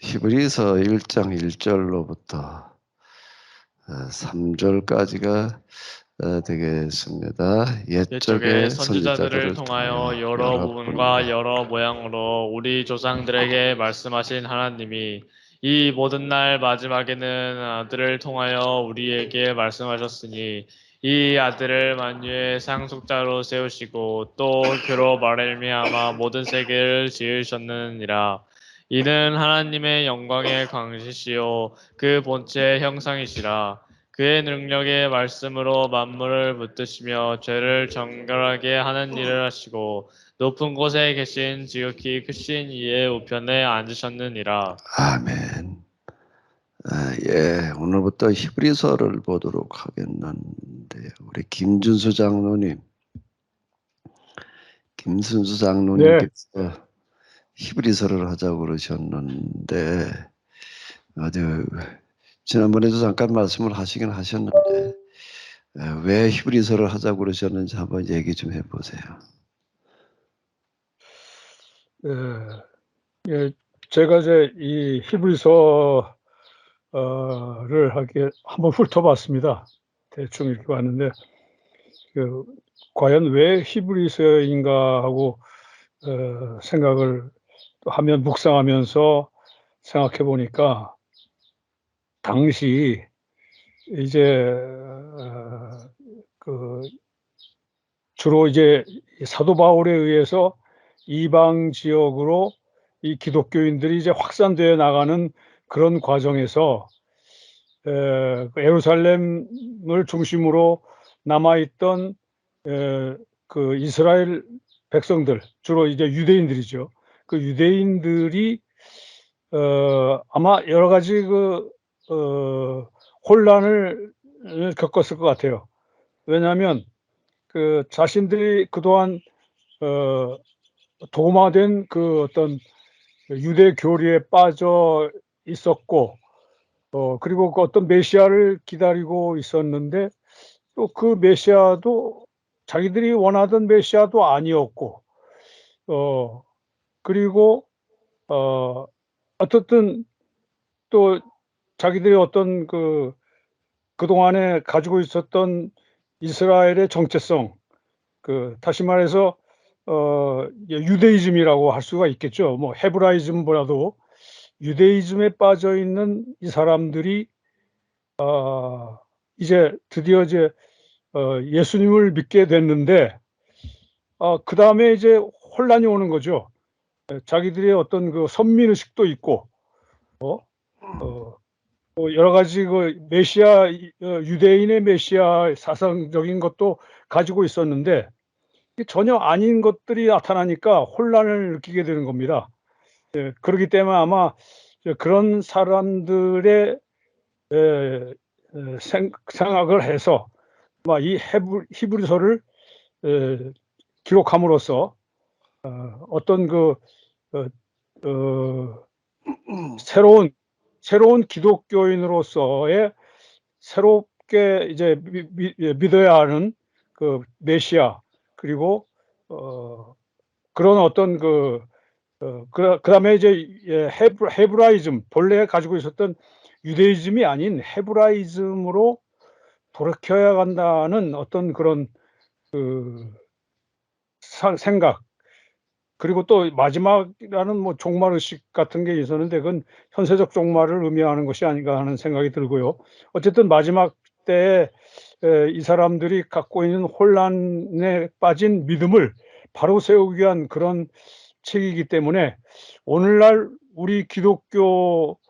히브리서 1장 1절로부터 3절까지가 되겠습니다. 옛적의 옛적의 선지자들을 통하여 여러 부분과 여러 모양으로 우리 조상들에게 말씀하신 하나님이 이 모든 날 마지막에는 아들을 통하여 우리에게 말씀하셨으니 이 아들을 만유의 상속자로 세우시고 또 그로 말미암아 모든 세계를 지으셨느니라. 이는 하나님의 영광의 광시시요 그 본체의 형상이시라. 그의 능력의 말씀으로 만물을 붙드시며 죄를 정결하게 하는 일을 하시고 높은 곳에 계신 지극히 크신 이의 우편에 앉으셨느니라. 아멘. 오늘부터 히브리서를 보도록 하겠는데 우리 김순수 장로님께서 히브리서를 하자고 그러셨는데 지난번에도 잠깐 말씀을 하시긴 하셨는데 왜 히브리서를 하자고 그러셨는지 한번 얘기 좀 해보세요. 제가 이제 이 히브리서를 하게 한번 훑어봤습니다. 대충 이렇게 봤는데 과연 왜 히브리서인가 하고 생각을 하면 묵상하면서 생각해 보니까 당시 이제 주로 이제 사도 바울에 의해서 이방 지역으로 이 기독교인들이 이제 확산되어 나가는 그런 과정에서 예루살렘을 중심으로 남아있던 그 이스라엘 백성들, 주로 이제 유대인들이죠. 그 유대인들이 아마 여러 가지 혼란을 겪었을 것 같아요. 왜냐하면 그 자신들이 그동안 도마된 그 어떤 유대 교리에 빠져 있었고 그리고 그 어떤 메시아를 기다리고 있었는데 또 그 메시아도 자기들이 원하던 메시아도 아니었고 그리고 어떻든 또 자기들이 어떤 그동안에 가지고 있었던 이스라엘의 정체성, 다시 말해서 유대이즘이라고 할 수가 있겠죠. 뭐 헤브라이즘보다도 유대이즘에 빠져 있는 이 사람들이 이제 드디어 이제 예수님을 믿게 됐는데 그 다음에 이제 혼란이 오는 거죠. 자기들의 어떤 그 선민의식도 있고 여러 가지 그 메시아 유대인의 메시아 사상적인 것도 가지고 있었는데 전혀 아닌 것들이 나타나니까 혼란을 느끼게 되는 겁니다. 그렇기 때문에 아마 그런 사람들의 생각을 해서 아마 이 히브리서를 기록함으로써 어떤 새로운 기독교인으로서의 새롭게 이제 믿어야 하는 그 메시아, 그리고 그런 어떤 그다음에 이제 헤브라이즘, 본래 가지고 있었던 유대이즘이 아닌 헤브라이즘으로 돌이켜야 한다는 어떤 그런 생각, 그리고 또 마지막이라는 뭐 종말의식 같은 게 있었는데 그건 현세적 종말을 의미하는 것이 아닌가 하는 생각이 들고요. 어쨌든 마지막 때에 이 사람들이 갖고 있는 혼란에 빠진 믿음을 바로 세우기 위한 그런 책이기 때문에 오늘날 우리 기독교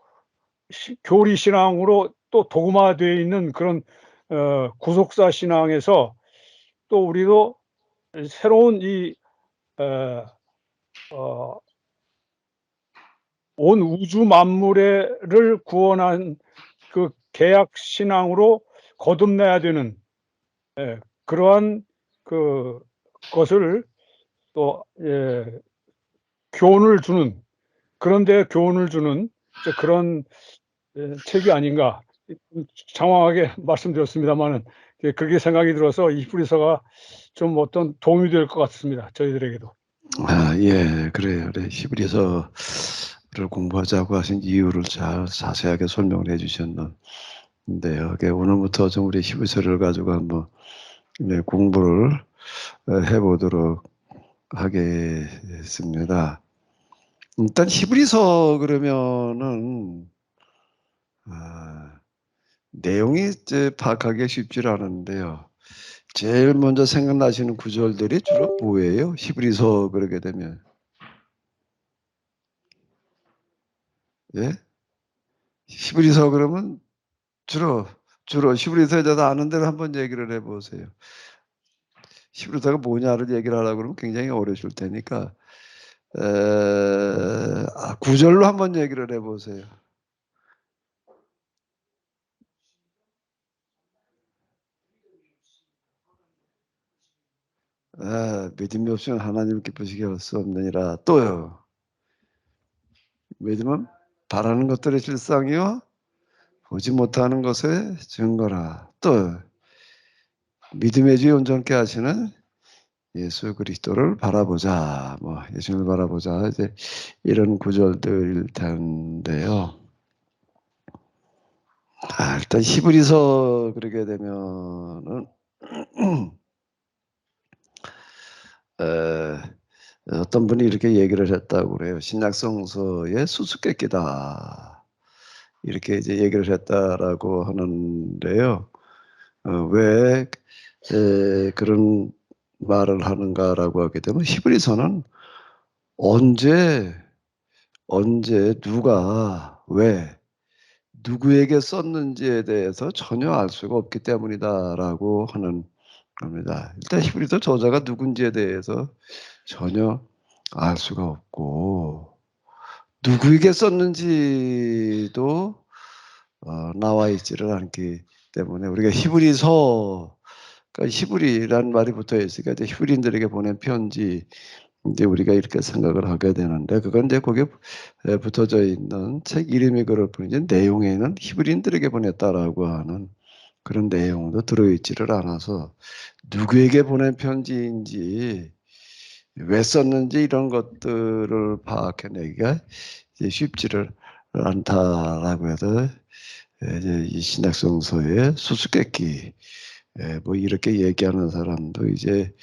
교리 신앙으로 또 도구화되어 있는 그런 구속사 신앙에서 또 우리도 새로운 이 온 우주 만물을 구원한 그 계약 신앙으로 거듭나야 되는 그러한 것을 또 교훈을 주는, 그런데 교훈을 주는 그런 책이 아닌가, 장황하게 말씀드렸습니다만은 그렇게 생각이 들어서 이 히브리서가 좀 어떤 도움이 될 것 같습니다. 저희들에게도. 그래요. 히브리서 공부하자고 하신 이유를 잘 자세하게 설명을 해주셨는데요. 오늘부터 좀 우리 히브리서를 가지고 한번 공부를 해보도록 하겠습니다. 일단 히브리서 그러면은 내용이 이제 파악하기 쉽지 않은데요. 제일 먼저 생각나시는 구절들이 주로 뭐예요? 히브리서 그러게 되면. 예? 히브리서 그러면 주로 히브리서에 대해서 아는 대로 한번 얘기를 해보세요. 히브리서가 뭐냐를 얘기를 하려고 그러면 굉장히 어려우실 테니까 구절로 한번 얘기를 해보세요. 믿음이 없으면 하나님을 기쁘시게 할 수 없느니라. 또요. 믿음은 바라는 것들의 실상이요 보지 못하는 것의 증거라. 또 믿음의 주 온전케 하시는 예수 그리스도를 바라보자. 뭐 예수님을 바라보자. 이제 이런 구절들일 텐데요. 일단 히브리서 그러게 되면은 어떤 분이 이렇게 얘기를 했다고 그래요. 신약성서의 수수께끼다. 이렇게 이제 얘기를 했다라고 하는데요. 왜 그런 말을 하는가라고 하게 되면 히브리서는 언제 누가 왜 누구에게 썼는지에 대해서 전혀 알 수가 없기 때문이다라고 하는 겁니다. 일단 히브리서 저자가 누군지에 대해서 전혀 알 수가 없고 누구에게 썼는지도 나와 있지를 않기 때문에 우리가 히브리서 그러니까 히브리라는 말이 붙어 있으니까 이제 히브리인들에게 보낸 편지 이제 우리가 이렇게 생각을 하게 되는데 그건 이제 거기에 붙어져 있는 책 이름이 그럴 뿐이지 내용에는 히브리인들에게 보냈다라고 하는 그런 내용도 들어있지를 않아서 누구에게 보낸 편지인지 왜 썼는지 이런 것들을 파악해내기가 이제 쉽지를 않다라고 해서 이제 이 신약성서의 수수께끼 뭐 이렇게 얘기하는 사람도 이제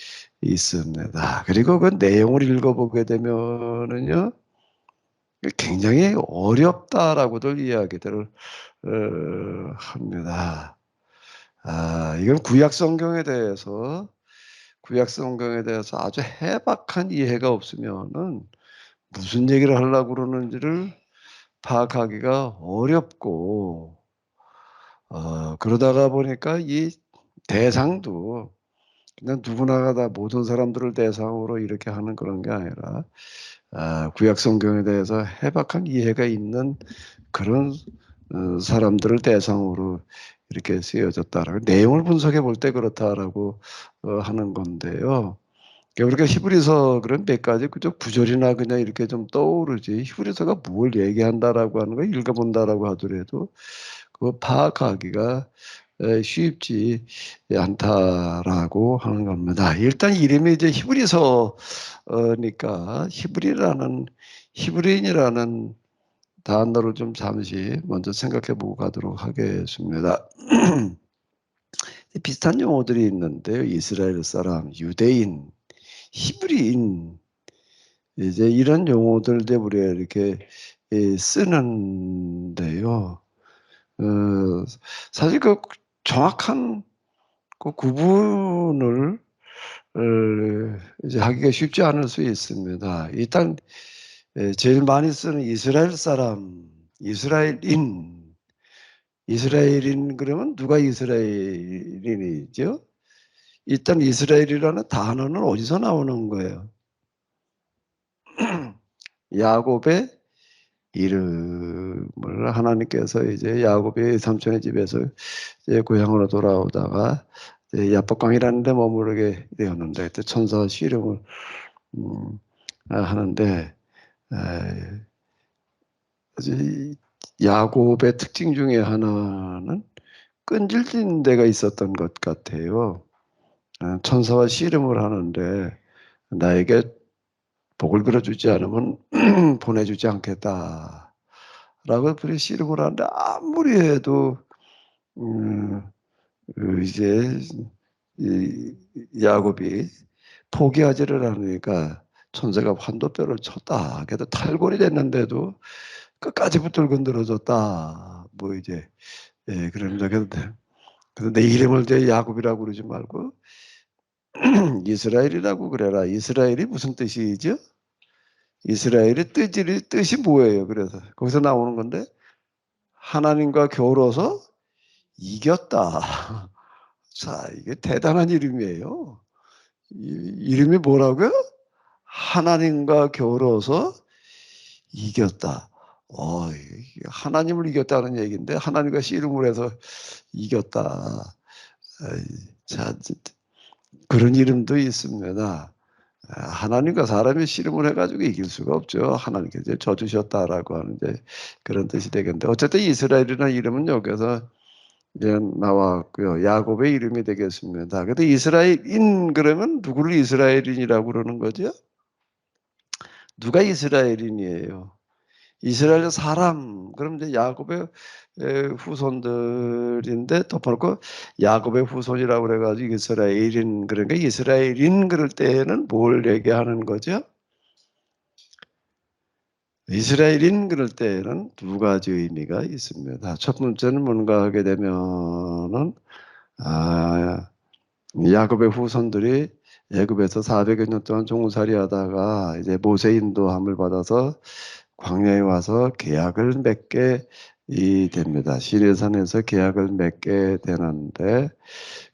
있습니다. 그리고 그 내용을 읽어보게 되면은요 굉장히 어렵다라고들 이야기들을 합니다. 이건 구약 성경에 대해서 아주 해박한 이해가 없으면은 무슨 얘기를 하려고 그러는지를 파악하기가 어렵고 그러다가 보니까 이 대상도 그냥 누구나가 다 모든 사람들을 대상으로 이렇게 하는 그런 게 아니라 구약 성경에 대해서 해박한 이해가 있는 그런 사람들을 대상으로 이렇게 쓰여졌다라고 내용을 분석해 볼 때 그렇다라고 하는 건데요. 그러니까 우리가 히브리서 그런 몇 가지 그저 구절이나 그냥 이렇게 좀 떠오르지 히브리서가 뭘 얘기한다라고 하는 걸 읽어본다라고 하더라도 그거 파악하기가 쉽지 않다라고 하는 겁니다. 일단 이름이 이제 히브리서니까 히브리인이라는 단어를 좀 잠시 먼저 생각해 보고 가도록 하겠습니다. 비슷한 용어들이 있는데요. 이스라엘 사람, 유대인, 히브리인 이제 이런 용어들도 우리가 이렇게 쓰는데요. 사실 그 정확한 그 구분을 이제 하기가 쉽지 않을 수 있습니다. 일단 제일 많이 쓰는 이스라엘 사람, 이스라엘인 그러면 누가 이스라엘인이죠? 일단 이스라엘이라는 단어는 어디서 나오는 거예요? 야곱의 이름을 하나님께서 이제 야곱의 삼촌의 집에서 이제 고향으로 돌아오다가 이제 야복강이라는 데 머무르게 되었는데 그때 천사 씨름을 하는데 야곱의 특징 중에 하나는 끈질긴 데가 있었던 것 같아요. 천사와 씨름을 하는데 나에게 복을 빌어주지 않으면 보내주지 않겠다. 라고 그렇게 씨름을 하는데 아무리 해도 이제 이 야곱이 포기하지를 않으니까 천사가 환도뼈를 쳤다. 그래도 탈골이 됐는데도 끝까지 붙들고 늘어졌다. 뭐 이제 그럽니다. 그래서 내 이름을 이제 야곱이라고 그러지 말고 이스라엘이라고 그래라. 이스라엘이 무슨 뜻이죠? 이스라엘의 뜻이 뭐예요? 그래서 거기서 나오는 건데 하나님과 겨루어서 이겼다. 자, 이게 대단한 이름이에요. 이름이 뭐라고요? 하나님과 겨루어서 이겼다. 하나님을 이겼다는 얘기인데 하나님과 씨름을 해서 이겼다. 자, 그런 이름도 있습니다. 하나님과 사람이 씨름을 해가지고 이길 수가 없죠. 하나님께서 져주셨다라고 하는 그런 뜻이 되겠는데 어쨌든 이스라엘이라는 이름은 여기서 이제 나왔고요. 야곱의 이름이 되겠습니다. 근데 이스라엘인 그러면 누구를 이스라엘인이라고 그러는 거죠? 누가 이스라엘인이에요? 이스라엘 사람. 그럼 이제 야곱의 후손들인데 덮어놓고 야곱의 후손이라고 그래가지고 이스라엘인, 그러니까 이스라엘인 그럴 때는 뭘 얘기하는 거죠? 이스라엘인 그럴 때는 두 가지 의미가 있습니다. 첫 번째는 뭔가 하게 되면은 야곱의 후손들이 애굽에서 400여 년 동안 종살이 하다가 이제 모세 인도함을 받아서 광야에 와서 계약을 맺게 됩니다. 시내산에서 계약을 맺게 되는데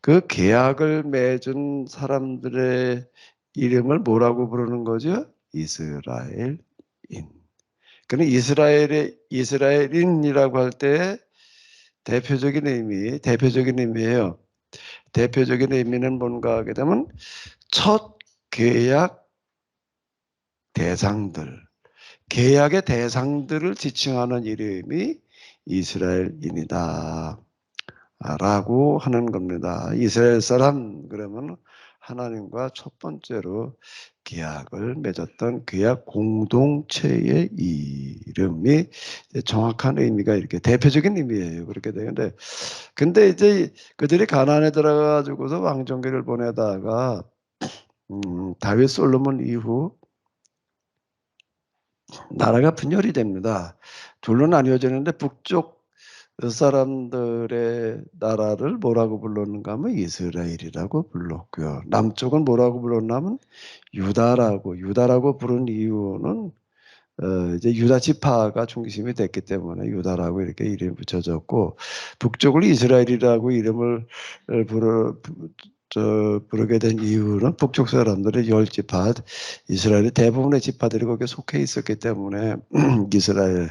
그 계약을 맺은 사람들의 이름을 뭐라고 부르는 거죠? 이스라엘인. 그는 이스라엘인이라고 할 때 대표적인 의미예요. 대표적인 의미는 뭔가 하게 되면 첫 계약 대상들, 계약의 대상들을 지칭하는 이름이 이스라엘인이다 라고 하는 겁니다. 이스라엘 사람 그러면 하나님과 첫 번째로 계약을 맺었던 계약 공동체의 이름이 정확한 의미가 이렇게 대표적인 의미예요. 그렇게 되는데 근데 이제 그들이 가나안에 들어가지고서 왕정기를 보내다가 다윗 솔로몬 이후 나라가 분열이 됩니다. 둘로 나뉘어지는데 북쪽 사람들의 나라를 뭐라고 불렀는가 하면 이스라엘이라고 불렀고요. 남쪽은 뭐라고 불렀냐면 유다라고 부른 이유는 이제 유다 지파가 중심이 됐기 때문에 유다라고 이렇게 이름이 붙여졌고 북쪽을 이스라엘이라고 이름을 부르게 된 이유는 북쪽 사람들의 10지파, 이스라엘의 대부분의 지파들이 거기에 속해 있었기 때문에 이스라엘,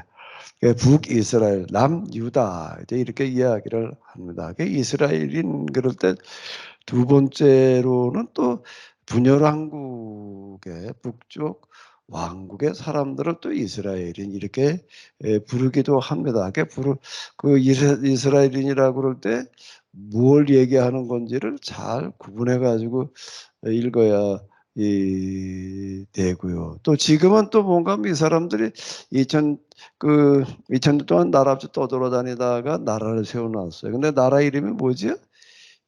북이스라엘, 남유다 이제 이렇게 이야기를 합니다. 이스라엘인 그럴 때 두 번째로는 또 분열 왕국의 북쪽 왕국의 사람들을 또 이스라엘인 이렇게 부르기도 합니다. 그 이스라엘인이라고 그럴 때 뭘 얘기하는 건지를 잘 구분해 가지고 읽어야 되고요. 또 지금은 또 뭔가 이 사람들이 2000년 동안 나라 없이 떠돌아다니다가 나라를 세워놨어요. 근데 나라 이름이 뭐지?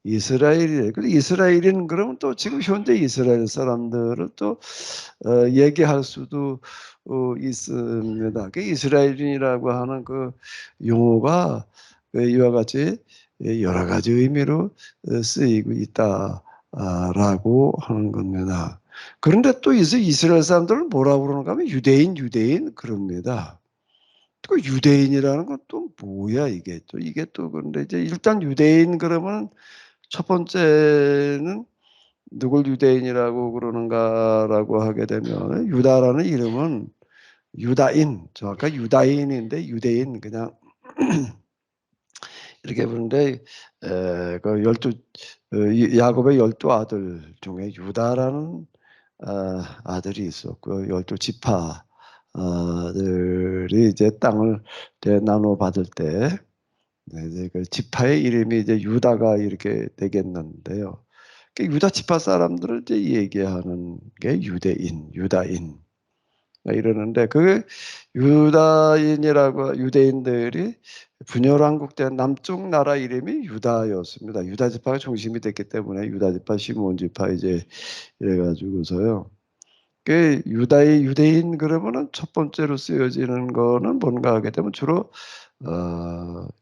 이스라엘이에요. 근데 이스라엘인 그러면 또 지금 현재 이스라엘 사람들을 또 얘기할 수도 있습니다. 그 이스라엘인이라고 하는 그 용어가 이와 같이 여러 가지 의미로 쓰이고 있다라고 하는 겁니다. 그런데 또 이스라엘 사람들은 뭐라고 그러는가 하면 유대인 그럽니다. 그 유대인이라는 건 또 뭐야 이게 또 그런데 이제 일단 유대인 그러면 첫 번째는 누굴 유대인이라고 그러는가라고 하게 되면 유다라는 이름은 유다인, 정확하게 유다인인데 유대인 그냥 이렇게 부르는데 그 야곱의 12 아들 중에 유다라는 아들이 있었고 12 지파들이 이제 땅을 나눠 받을 때 이제 그 지파의 이름이 이제 유다가 이렇게 되겠는데요. 유다 지파 사람들을 이제 얘기하는 게 유다인. 이러는데 그 유대인들이 분열왕국 때 남쪽 나라 이름이 유다였습니다. 유다 지파가 중심이 됐기 때문에 유다 지파, 시므온 지파 이제 이래가지고서요. 그 유대인 그러면은 첫 번째로 쓰여지는 거는 뭔가 하게 되면 주로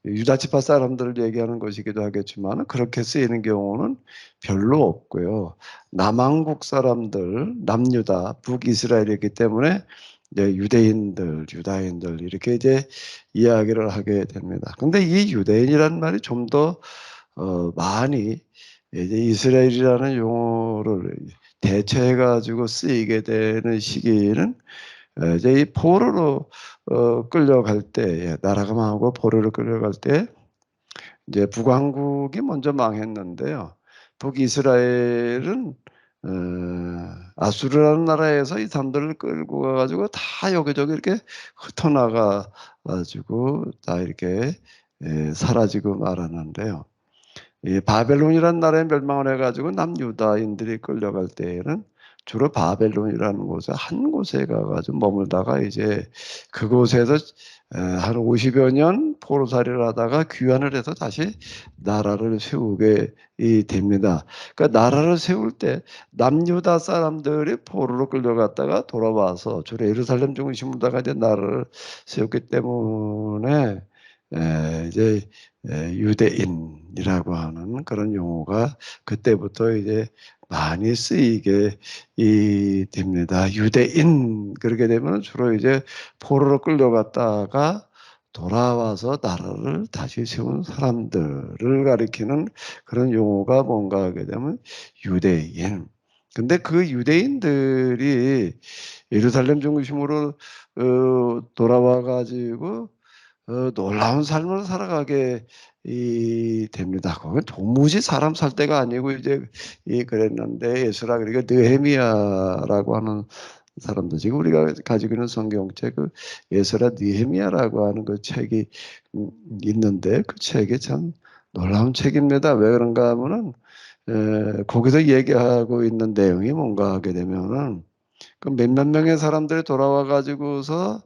유다 지파 사람들을 얘기하는 것이기도 하겠지만 그렇게 쓰이는 경우는 별로 없고요. 남왕국 사람들, 남유다, 북이스라엘이기 때문에 이제 유다인들 이렇게 이제 이야기를 하게 됩니다. 근데 이 유대인이라는 말이 좀 더 많이 이제 이스라엘이라는 용어를 대체해 가지고 쓰이게 되는 시기는 이제 이 포로로 끌려갈 때, 나라가 망하고 포로로 끌려갈 때 이제 북왕국이 먼저 망했는데요. 북이스라엘은 아수르라는 나라에서 이 사람들을 끌고 가가지고 다 여기저기 이렇게 흩어나가 가지고 다 이렇게 사라지고 말았는데요. 이 바벨론이라는 나라에 멸망을 해가지고 남유다인들이 끌려갈 때에는 주로 바벨론이라는 곳에 한 곳에 가가지고 머물다가 이제 그곳에서 한 50여 년 포로살이를 하다가 귀환을 해서 다시 나라를 세우게 됩니다. 그러니까 나라를 세울 때 남유다 사람들이 포로로 끌려갔다가 돌아와서 주로 예루살렘 중심으로다가 이제 나라를 세웠기 때문에 이제 유대인이라고 하는 그런 용어가 그때부터 이제 많이 쓰이게 됩니다. 유대인 그렇게 되면 주로 이제 포로로 끌려갔다가 돌아와서 나라를 다시 세운 사람들을 가리키는 그런 용어가 뭔가 하게 되면 유대인. 근데 그 유대인들이 예루살렘 중심으로 돌아와 가지고 놀라운 삶을 살아가게 됩니다. 거긴 도무지 사람 살 때가 아니고 이제 그랬는데 에스라 그러니까 느헤미야라고 하는 사람도 지금 우리가 가지고 있는 성경책 그 에스라 느헤미야라고 하는 그 책이 있는데 그 책이 참 놀라운 책입니다. 왜 그런가 하면은 거기서 얘기하고 있는 내용이 뭔가 하게 되면은 그 몇몇 명의 사람들이 돌아와 가지고서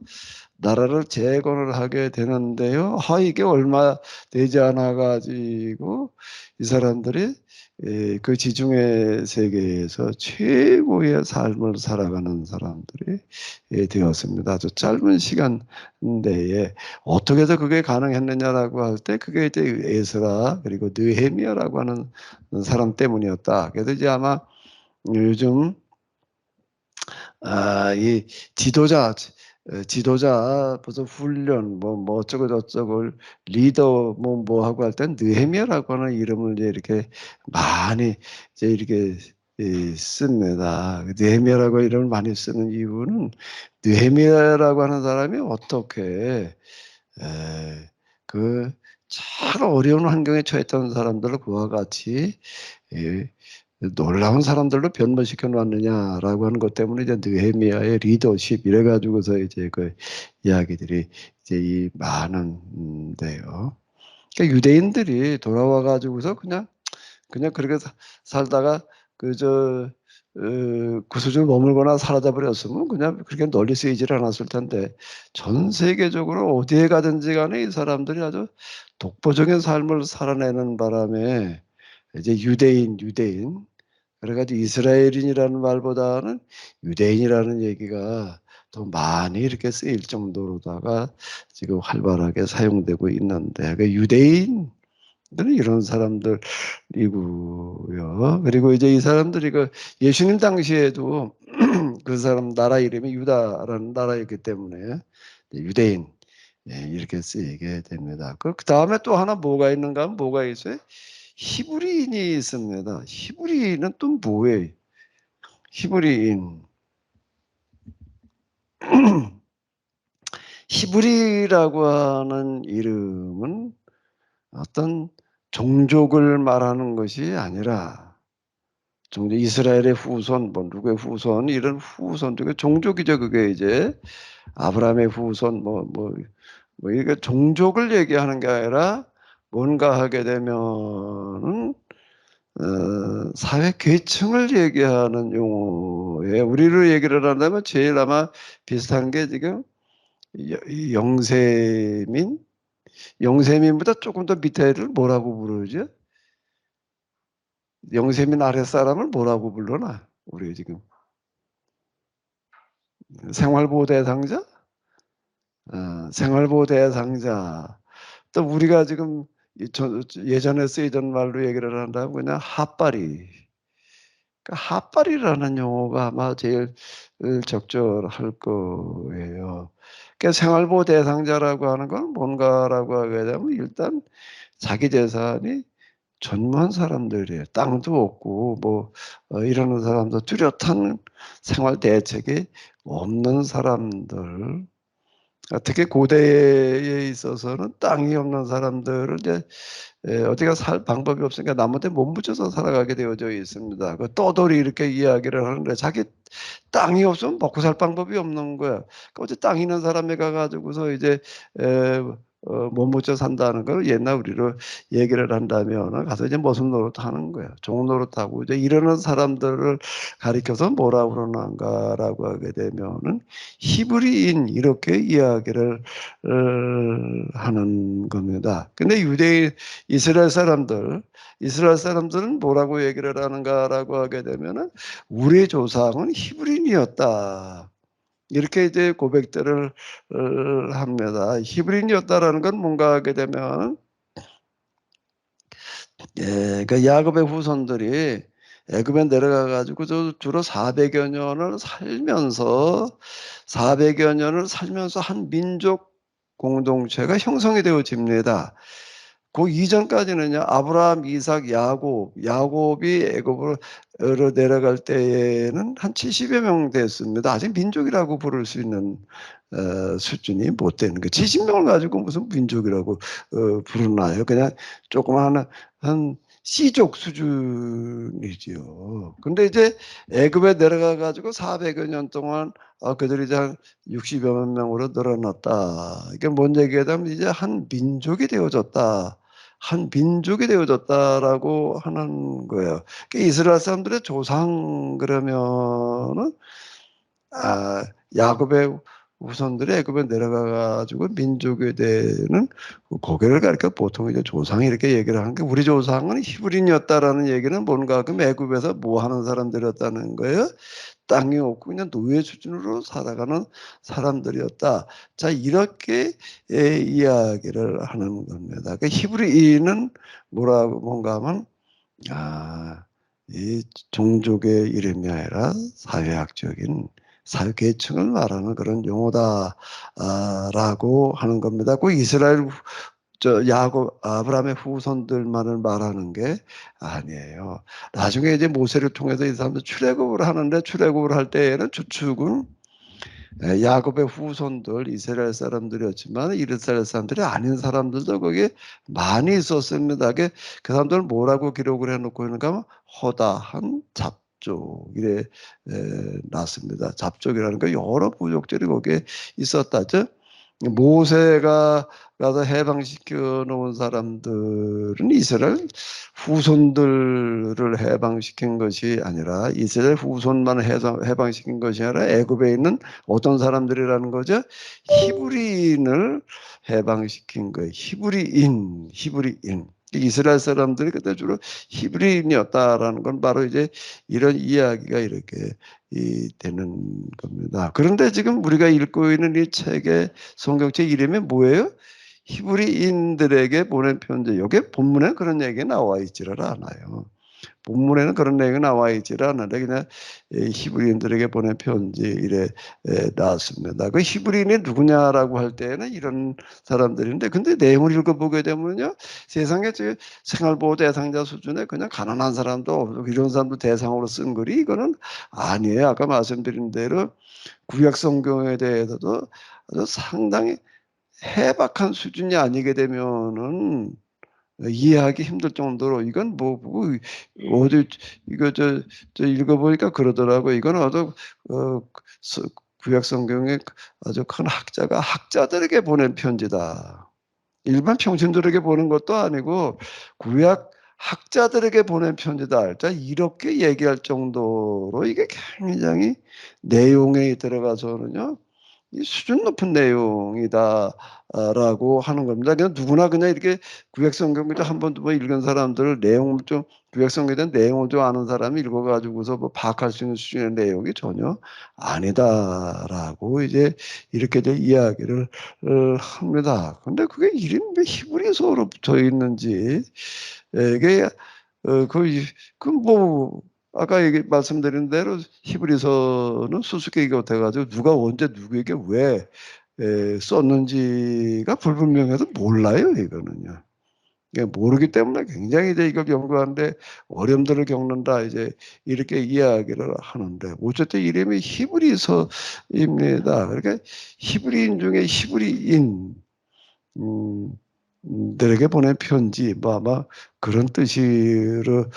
나라를 재건을 하게 되는데요. 이게 얼마 되지 않아 가지고 이 사람들이 그 지중해 세계에서 최고의 삶을 살아가는 사람들이 되었습니다. 아주 짧은 시간 내에 어떻게 해서 그게 가능했느냐라고 할 때 그게 이제 에스라 그리고 느헤미야라고 하는 사람 때문이었다. 그래서 이제 아마 요즘 이 지도자 무슨 훈련 뭐 어쩌고 저쩌고 리더 뭐 하고 할 땐 느헤미야라고 하는 이름을 이제 이렇게 많이 이제 이렇게 씁니다. 느헤미야라고 이름을 많이 쓰는 이유는 느헤미야라고 하는 사람이 어떻게 그 참 어려운 환경에 처했던 사람들을 그와 같이 놀라운 사람들로 변모시켜 놨느냐라고 하는 것 때문에 이제 느헤미야의 리더십 이래 가지고서 이제 그 이야기들이 이제 이 많은데요. 그러니까 유대인들이 돌아와 가지고서 그냥 그렇게 살다가 그 수준을 머물거나 사라져 버렸으면 그냥 그렇게 널리 쓰이질 않았을 텐데 전 세계적으로 어디에 가든지 간에 이 사람들이 아주 독보적인 삶을 살아내는 바람에 이제 유대인 그래 가지고 이스라엘인이라는 말보다는 유대인이라는 얘기가 더 많이 이렇게 쓰일 정도로다가 지금 활발하게 사용되고 있는데 그 유대인들은 이런 사람들이고요. 그리고 이제 이 사람들이 그 예수님 당시에도 그 사람 나라 이름이 유다라는 나라였기 때문에 유대인 이렇게 쓰이게 됩니다. 그다음에 또 하나 뭐가 있는가 하면 뭐가 있어요? 히브리인이 있습니다. 히브리인은 또 뭐예요? 히브리인. 히브리라고 하는 이름은 어떤 종족을 말하는 것이 아니라 이스라엘의 후손, 뭐 누구의 후손 이런 후손 중에 종족이죠. 그게 이제 아브라함의 후손 이게 종족을 얘기하는 게 아니라 뭔가 하게 되면은 사회 계층을 얘기하는 용어예요. 우리로 얘기를 한다면 제일 아마 비슷한 게 지금 이 영세민보다 조금 더 밑에를 뭐라고 부르죠? 영세민 아랫사람을 뭐라고 불러나? 우리 지금 생활보호 대상자? 생활보호 대상자. 또 우리가 지금 예전에 쓰이던 말로 얘기를 한다면 그냥 핫바리. 그러니까 핫바리라는 용어가 아마 제일 적절할 거예요. 그러니까 생활보호 대상자라고 하는 건 뭔가라고 하게 되면 일단 자기 재산이 전무한 사람들이에요. 땅도 없고 뭐 이러는 사람들, 뚜렷한 생활 대책이 없는 사람들. 특히 고대에 있어서는 땅이 없는 사람들을 이제 어디가 살 방법이 없으니까 나무한테 몸붙여서 살아가게 되어져 있습니다. 그 떠돌이 이렇게 이야기를 하는데 자기 땅이 없으면 먹고 살 방법이 없는 거야. 그 어제 땅 있는 사람에 가 가지고서 이제 에 몸붙여 산다는 걸 옛날 우리로 얘기를 한다면 가서 이제 머슴 노릇하는 거예요. 종 노릇하고 이제 이러는 사람들을 가리켜서 뭐라고 그러는가라고 하게 되면은 히브리인 이렇게 이야기를 하는 겁니다. 근데 이스라엘 사람들은 뭐라고 얘기를 하는가라고 하게 되면은 우리 조상은 히브리인이었다. 이렇게 이제 고백들을 합니다. 히브리인이었다라는 건 뭔가 하게 되면 그 야곱의 후손들이 애굽에 내려가 가지고 주로 400여 년을 살면서 한 민족 공동체가 형성이 되어집니다. 그 이전까지는요, 아브라함, 이삭, 야곱이 애굽으로 내려갈 때에는 한 70여 명 됐습니다. 아직 민족이라고 부를 수 있는 수준이 못 되는 거예요. 70명을 가지고 무슨 민족이라고 부르나요? 그냥 조그마한 한 C족 수준이지요. 근데 이제 애굽에 내려가 가지고 400여 년 동안 그들이 이제 한 60여 명으로 늘어났다. 이게 뭔 얘기냐면 이제 한 민족이 되어졌다. 한 민족이 되어졌다라고 하는 거예요. 이스라엘 사람들의 조상 그러면은 야곱의 후손들이 애굽에 내려가 가지고 민족이 되는 고개를 가리켜 보통 이제 조상이 이렇게 얘기를 하는 게 우리 조상은 히브리인이었다라는 얘기는 뭔가 그럼 애굽에서 뭐 하는 사람들이었다는 거예요? 땅이 없고 그냥 노예 수준으로 살아가는 사람들이었다. 자, 이렇게 이야기를 하는 겁니다. 그 히브리인은 뭔가 하면 이 종족의 이름이 아니라 사회학적인 사회계층을 말하는 그런 용어다라고 하는 겁니다. 그 이스라엘 아브라함의 후손들만을 말하는 게 아니에요. 나중에 이제 모세를 통해서 이 사람들 출애굽을 하는데 출애굽을 할 때에는 주축은 야곱의 후손들 이스라엘 사람들이었지만 이스라엘 사람들이 아닌 사람들도 거기에 많이 있었습니다. 그 사람들은 뭐라고 기록을 해놓고 있는가 하면 허다한 잡족 이래 놨습니다. 잡족이라는 거 여러 부족들이 거기에 있었다죠. 모세가 가서 해방시켜 놓은 사람들은 이스라엘 후손들을 해방시킨 것이 아니라 이스라엘 후손만 해방시킨 것이 아니라 애굽에 있는 어떤 사람들이라는 거죠? 히브리인을 해방시킨 거예요. 히브리인. 이스라엘 사람들이 그때 주로 히브리인이었다라는 건 바로 이제 이런 이야기가 이렇게 되는 겁니다. 그런데 지금 우리가 읽고 있는 이 책의 성경책 이름이 뭐예요? 히브리인들에게 보낸 편지. 여기 본문에 그런 얘기 나와 있지를 않아요. 본문에는 그런 얘기가 나와 있지를 않는데 그냥 히브리인들에게 보낸 편지 이래 나왔습니다. 그 히브리인이 누구냐라고 할 때는 이런 사람들인데 근데 내용을 읽어보게 되면요. 세상에 생활보호 대상자 수준에 그냥 가난한 사람도 없고 이런 사람도 대상으로 쓴 글이 이거는 아니에요. 아까 말씀드린 대로 구약 성경에 대해서도 아주 상당히 해박한 수준이 아니게 되면은 이해하기 힘들 정도로 이건 어디 이거 읽어보니까 그러더라고. 이건 아주 구약 성경의 아주 큰 학자들에게 보낸 편지다. 일반 평신들에게 보는 것도 아니고 구약 학자들에게 보낸 편지다. 자, 이렇게 얘기할 정도로 이게 굉장히 내용에 들어가서는요. 이 수준 높은 내용이다 라고 하는 겁니다. 그냥 누구나 그냥 이렇게 구약 성경 그저 한 번 두 번 읽은 사람들 내용을 좀 구약 성경에 대한 내용을 좀 아는 사람이 읽어 가지고서 뭐 파악할 수 있는 수준의 내용이 전혀 아니다라고 이제 이렇게 이제 이야기를 합니다. 근데 그게 이름이 왜 히브리서로 붙어 있는지 이게 뭐 아까 말씀드린 대로 히브리서는 수수께끼가 돼 가지고 누가 언제 누구에게 왜 썼는지가 불분명해서 몰라요 이거는요. 모르기 때문에 굉장히 이제 이걸 연구하는데 어려움들을 겪는다 이제 이렇게 이야기를 하는데 어쨌든 이름이 히브리서입니다. 그러니까 히브리인 중에 히브리인 들에게 보낸 편지 뭐 아마 그런 뜻으로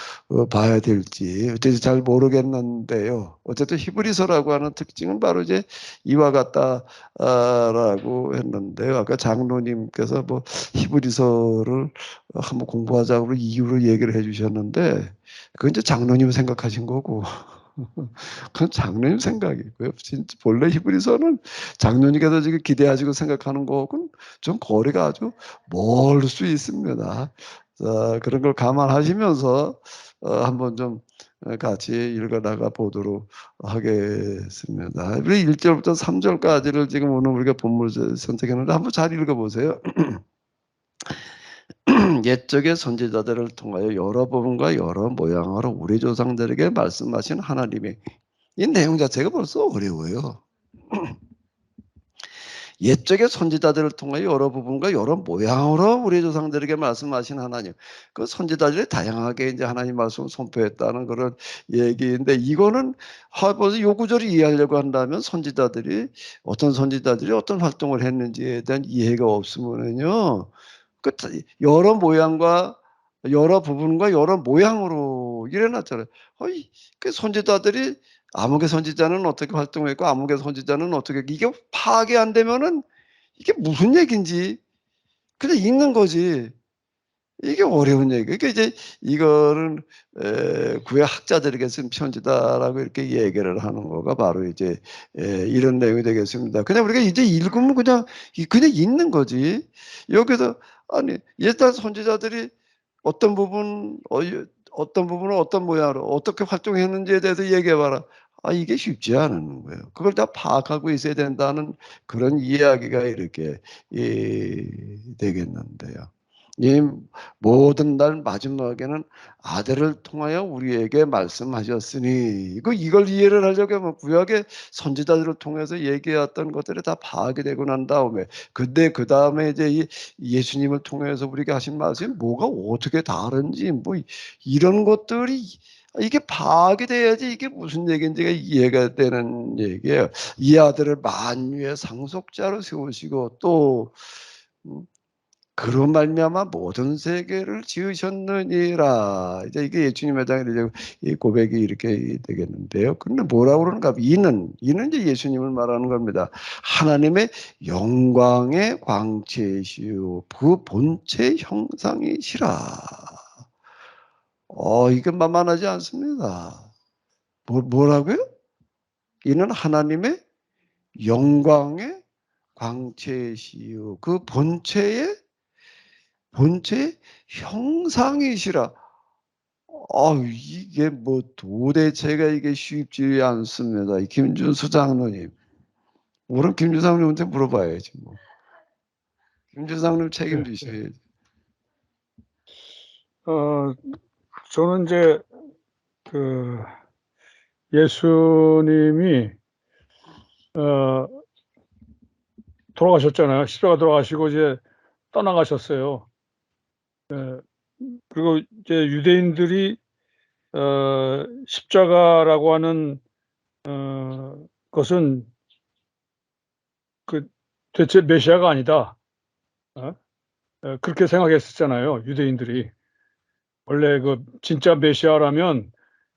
봐야 될지 어쨌든 잘 모르겠는데요. 어쨌든 히브리서라고 하는 특징은 바로 이제 이와 같다 라고 했는데요. 아까 장로님께서 뭐 히브리서를 한번 공부하자고 이유를 얘기를 해 주셨는데 그건 이제 장로님 생각하신 거고 그건 장로님 생각이고요. 진짜 본래 히브리서는 장로님께서 지금 기대하시고 생각하는 거하고는 좀 거리가 아주 멀 수 있습니다. 그런 걸 감안하시면서 한번 좀 같이 읽어 나가 보도록 하겠습니다. 우리 1 절부터 3 절까지를 지금 오늘 우리가 본문을 선택했는데 한번 잘 읽어 보세요. 옛적의 선지자들을 통하여 여러 부분과 여러 모양으로 우리 조상들에게 말씀하신 하나님의 이 내용 자체가 벌써 어려워요. 옛적의 선지자들을 통하여 여러 부분과 여러 모양으로 우리 조상들에게 말씀하신 하나님. 그 선지자들이 다양하게 이제 하나님 말씀을 선포했다는 그런 얘기인데 이거는 벌써 요 구절을 이해하려고 한다면 어떤 선지자들이 어떤 활동을 했는지에 대한 이해가 없으면은요. 그 여러 모양과 여러 부분과 여러 모양으로 이래 놨잖아요. 어이 그 선지자들이 아무개 선지자는 어떻게 활동했고 아무개 선지자는 어떻게 이게 파악이 안 되면은 이게 무슨 얘기인지 그냥 읽는 거지. 이게 어려운 얘기예요. 그러니까 이제 이거는 구약 학자들에게 쓴 편지다라고 이렇게 얘기를 하는 거가 바로 이제 이런 내용이 되겠습니다. 그냥 우리가 이제 읽으면 그냥 읽는 거지. 여기서 아니 옛날 선지자들이 어떤 부분 어떤 부분을 어떤 모양으로 어떻게 활동했는지에 대해서 얘기해 봐라. 이게 쉽지 않은 거예요. 그걸 다 파악하고 있어야 된다는 그런 이야기가 이렇게 되겠는데요. 이 모든 날 마지막에는 아들을 통하여 우리에게 말씀하셨으니 이걸 이해를 하려고 하면 구약의 선지자들을 통해서 얘기했던 것들이 다 파악이 되고 난 다음에 근데 그다음에 이제 이 예수님을 통해서 우리에게 하신 말씀이 뭐가 어떻게 다른지 뭐 이런 것들이 이게 파악이 돼야지 이게 무슨 얘기인지가 이해가 되는 얘기예요. 이 아들을 만유의 상속자로 세우시고 또 그로 말미암아 모든 세계를 지으셨느니라. 이제 이게 예수님에 대한 이제 이 고백이 이렇게 되겠는데요. 근데 뭐라고 그러는가? 이는 이제 예수님을 말하는 겁니다. 하나님의 영광의 광채시요 그 본체 형상이시라. 이건 만만하지 않습니다. 뭐라고요? 이는 하나님의 영광의 광채시요 그 본체의 형상이시라. 이게 뭐 도대체가 이게 쉽지 않습니다. 이 김준수 장로님. 그럼 김준수 장로님한테 물어봐야지 뭐. 김준수 장로님 책임지셔야지. 저는 이제 그 예수님이 돌아가셨잖아요. 십자가 돌아가시고 이제 떠나가셨어요. 그리고 이제 유대인들이 십자가라고 하는 것은 그 대체 메시아가 아니다. 그렇게 생각했었잖아요, 유대인들이. 원래 그 진짜 메시아라면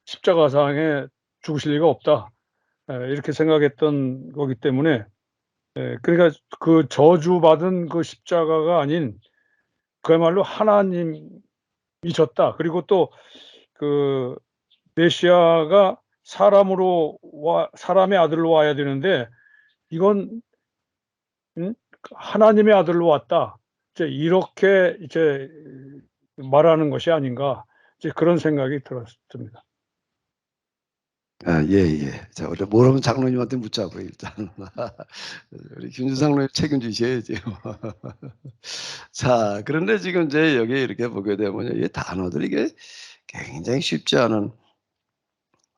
십자가상에 죽으실 리가 없다. 이렇게 생각했던 거기 때문에 그러니까 그 저주받은 그 십자가가 아닌 그야말로 하나님 잊었다. 그리고 또 그 메시아가 사람의 아들로 와야 되는데 이건 하나님의 아들로 왔다. 이제 이렇게 이제 말하는 것이 아닌가 이제 그런 생각이 들었습니다. 아, 예, 예. 자, 우리 모르면 장로님한테 묻자고 일단. 우리 김주 장로님 책임지셔야죠. 자, 그런데 지금 이제 여기 이렇게 보게 되면 이 단어들이 이게 굉장히 쉽지 않은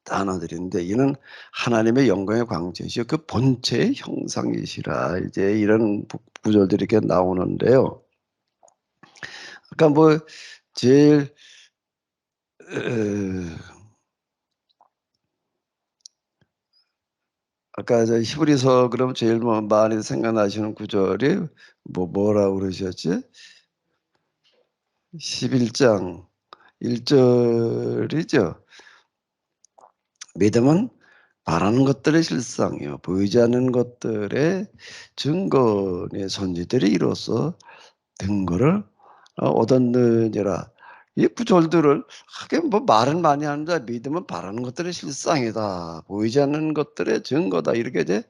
단어들인데 이는 하나님의 영광의 광채이시여 그 본체의 형상이시라 이제 이런 구절들이 이렇게 나오는데요. 그러니까 뭐 제일 아까 저 히브리서 그럼 제일 뭐 많이 생각나시는 구절이 뭐라고 그러셨지? 11장 1절이죠. 믿음은 바라는 것들의 실상이요 보이지 않는 것들의 증거의 선지들이 이로써 증거를 얻었느니라. 이 구절들을 하긴 뭐 말은 많이 하는데 믿음은 바라는 것들의 실상이다. 보이지 않는 것들의 증거다. 이렇게 이제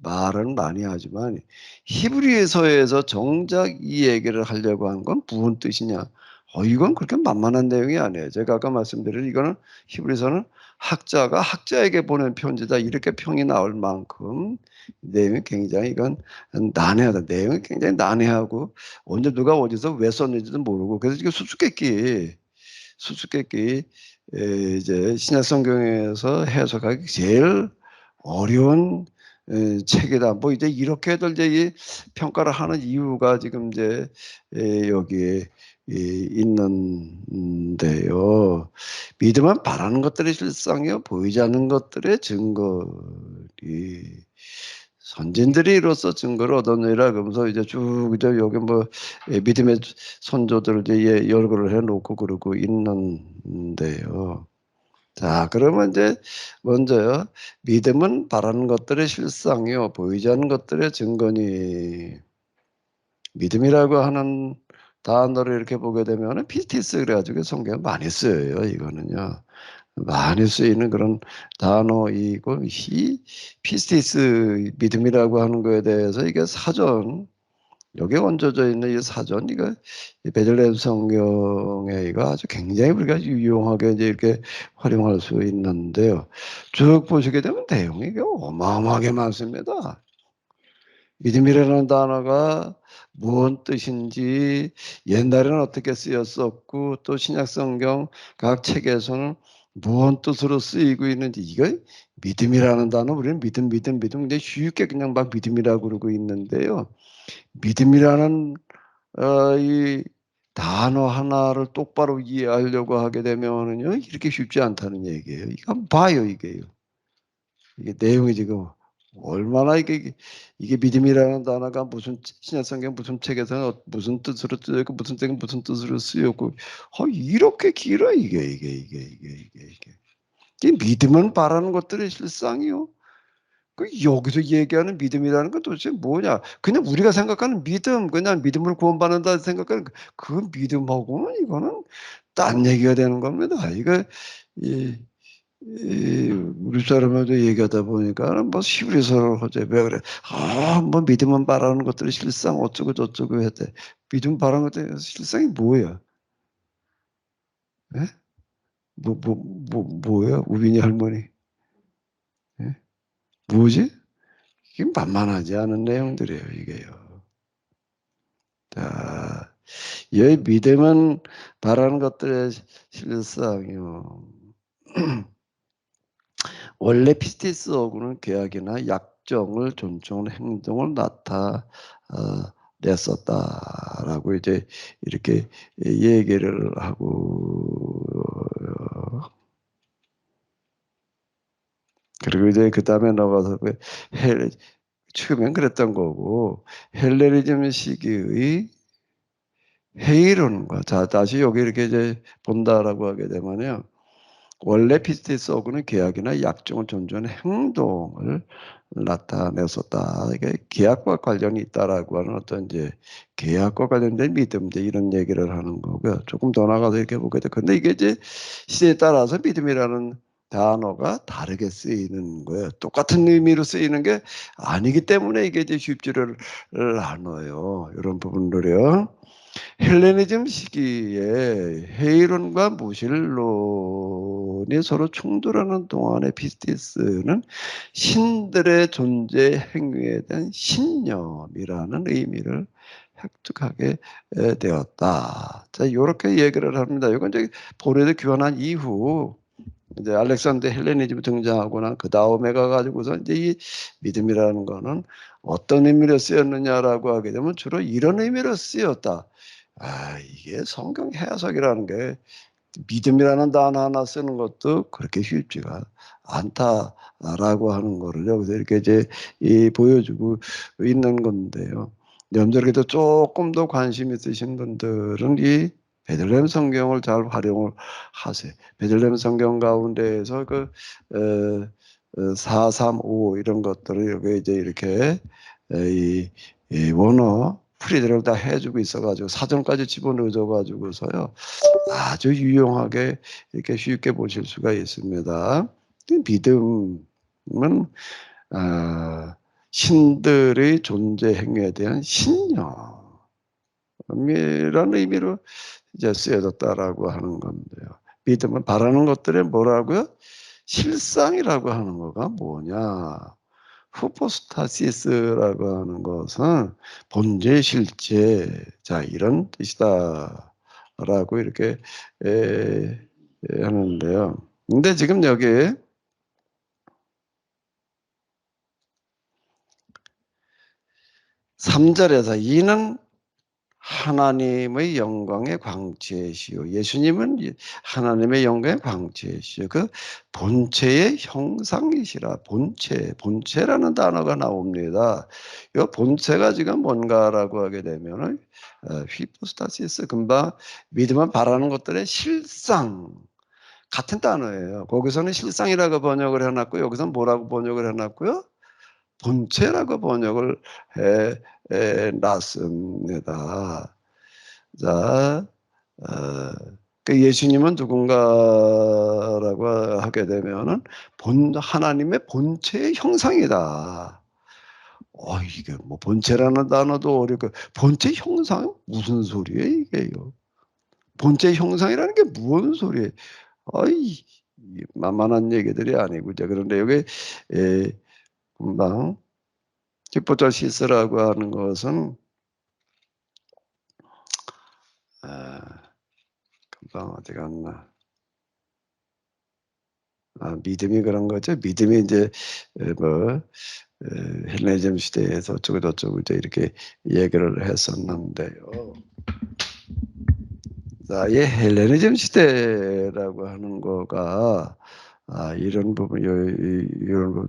말은 많이 하지만 히브리서에서 정작 이 얘기를 하려고 한 건 무슨 뜻이냐? 이건 그렇게 만만한 내용이 아니에요. 제가 아까 말씀드린 이거는 히브리서는 학자가 학자에게 보낸 편지다 이렇게 평이 나올 만큼 내용이 굉장히 이건 난해하다. 내용이 굉장히 난해하고 언제 누가 어디서 왜 썼는지도 모르고 그래서 이게 수수께끼 이제 신약 성경에서 해석하기 제일 어려운 책이다. 뭐 이제 이렇게들 이제 이 평가를 하는 이유가 지금 이제 여기에 있는데요. 믿음은 바라는 것들의 실상이요 보이지 않는 것들의 증거리. 선진들이 이로써 증거를 얻었느니라 그러면서 이제 쭉 이제 여기 뭐 믿음의 선조들을 이제 열거를 해놓고 그러고 있는데요. 자, 그러면 이제 먼저요. 믿음은 바라는 것들의 실상이요 보이지 않는 것들의 증거니. 믿음이라고 하는 단어를 이렇게 보게 되면은 피스티스 그래가지고 성경에 많이 쓰여요. 이거는요. 많이 쓰이는 그런 단어이고 이 피스티스 믿음이라고 하는 거에 대해서 이게 사전 여기에 얹어져 있는 이 사전 이거 이 베들레헴 성경에 이거 아주 굉장히 우리가 유용하게 이제 이렇게 활용할 수 있는데요. 쭉 보시게 되면 내용이 이게 어마어마하게 많습니다. 믿음이라는 단어가 무슨 뜻인지 옛날에는 어떻게 쓰였었고 또 신약 성경 각 책에서는 무슨 뜻으로 쓰이고 있는지 이거 믿음이라는 단어 우리는 믿음 근데 쉽게 그냥 막 믿음이라고 그러고 있는데요. 믿음이라는 이 단어 하나를 똑바로 이해하려고 하게 되면은요 이렇게 쉽지 않다는 얘기예요. 이거 한번 봐요 이게요. 이게 내용이 지금 얼마나 이게 믿음이라는 단어가 무슨 신약성경 무슨 책에서는 무슨 뜻으로 쓰였고 무슨 책은 무슨 뜻으로 쓰였고 이렇게 길어 이게 이 믿음은 바라는 것들의 실상이요. 그 여기서 얘기하는 믿음이라는 건 도대체 뭐냐? 그냥 우리가 생각하는 믿음, 그냥 믿음을 구원받는다 생각하는 그 믿음하고는 이거는 딴 얘기가 되는 겁니다. 이거 이 우리 사람하고 얘기하다 보니까 뭐 히브리서를 하재 왜 그래? 뭐 믿음은 바라는 것들이 실상 어쩌고 저쩌고 했대. 믿음 바라는 것들이 실상이 뭐야? 예? 뭐야? 우빈이 할머니. 예? 뭐지? 이게 만만하지 않은 내용들이에요, 이게요. 자, 이 믿음은 바라는 것들의 실상이요. 원래 피스티스어구는 계약이나 약정을 존중하는 행동을 나타냈었다라고 이제 이렇게 얘기를 하고 그리고 이제 그 다음에 나가서 처음엔 그랬던 거고 헬레니즘 시기의 회의론과 자 다시 여기 이렇게 이제 본다라고 하게 되면요. 원래 피스티스하고는 계약이나 약정을 존중하는 행동을 나타냈었다. 이게 계약과 관련이 있다라고 하는 어떤 이제 계약과 관련된 믿음 이런 얘기를 하는 거고요. 조금 더 나가서 이렇게 보게 돼. 근데 이게 이제 시대에 따라서 믿음이라는 단어가 다르게 쓰이는 거예요. 똑같은 의미로 쓰이는 게 아니기 때문에 이게 이제 쉽지를 않아요. 이런 부분들이요. 헬레니즘 시기에 회의론과 무실론이 서로 충돌하는 동안에 피스티스는 신들의 존재 행위에 대한 신념이라는 의미를 획득하게 되었다. 자, 요렇게 얘기를 합니다. 이건 이제 보레드 교환한 이후 이제 알렉산더 헬레니즘이 등장하거나 그 다음에 가가지고서 이제 이 믿음이라는 거는 어떤 의미로 쓰였느냐라고 하게 되면 주로 이런 의미로 쓰였다. 이게 성경 해석이라는 게 믿음이라는 단어 하나 쓰는 것도 그렇게 쉽지가 않다라고 하는 거를 여기서 이렇게 이제 보여주고 있는 건데요. 염절에도 조금 더 관심 있으신 분들은 이 베들레헴 성경을 잘 활용을 하세요. 베들레헴 성경 가운데에서 435 이런 것들을 여기 이제 이렇게 이 원어 풀이들을 다 해주고 있어가지고 사전까지 집어넣어 가지고서요 아주 유용하게 이렇게 쉽게 보실 수가 있습니다. 믿음은 신들의 존재 행위에 대한 신념이라는 의미로 이제 쓰여졌다라고 하는 건데요. 믿음은 바라는 것들의 뭐라고요? 실상이라고 하는 거가 뭐냐? 후포스타시스라고 하는 것은 본질, 실제, 자 이런 뜻이다라고 이렇게 하는데요. 근데 지금 여기 3절에서 이는 하나님의 영광의 광채시요. 예수님은 하나님의 영광의 광채시요. 그 본체의 형상이시라. 본체라는 단어가 나옵니다. 이 본체가 지금 뭔가라고 하게 되면은 휘포스타시스 금방 믿으면 바라는 것들의 실상 같은 단어예요. 거기서는 실상이라고 번역을 해놨고 여기서는 뭐라고 번역을 해놨고요? 본체라고 번역을 해 놨습니다. 자, 그 예수님은 누군가라고 하게 되면은 하나님의 본체의 형상이다. 이게 뭐 본체라는 단어도 어렵고 본체 형상 무슨 소리예요 이게요? 본체 형상이라는 게 무슨 소리예요? 어이 만만한 얘기들이 아니고 이제 그런데 여기 금방 히포타시스라고 하는 것은 금방 어디 갔나? 믿음이 그런 거죠. 믿음이 이제 뭐 헬레니즘 시대에서 어쩌고 저쩌고 이제 이렇게 얘기를 했었는데요. 자, 이 헬레니즘 시대라고 하는 거가 이런 부분, 이런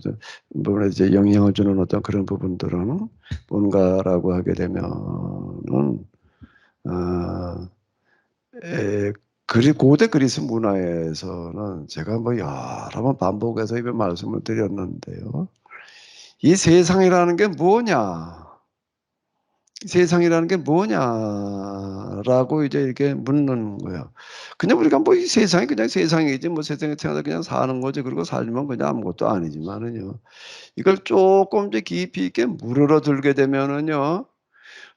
부분에 이제 영향을 주는 어떤 그런 부분들은 뭔가라고 하게 되면은 고대 그리스 문화에서는 제가 뭐 여러 번 반복해서 이 말씀을 드렸는데요. 이 세상이라는 게 뭐냐? 세상이라는 게 뭐냐라고 이제 이렇게 묻는 거예요. 그냥 우리가 뭐 이 세상이 그냥 세상이지 뭐 세상에 태어나서 그냥 사는 거지 그리고 살면 그냥 아무것도 아니지만은요. 이걸 조금 더 깊이 있게 물어 들게 되면은요.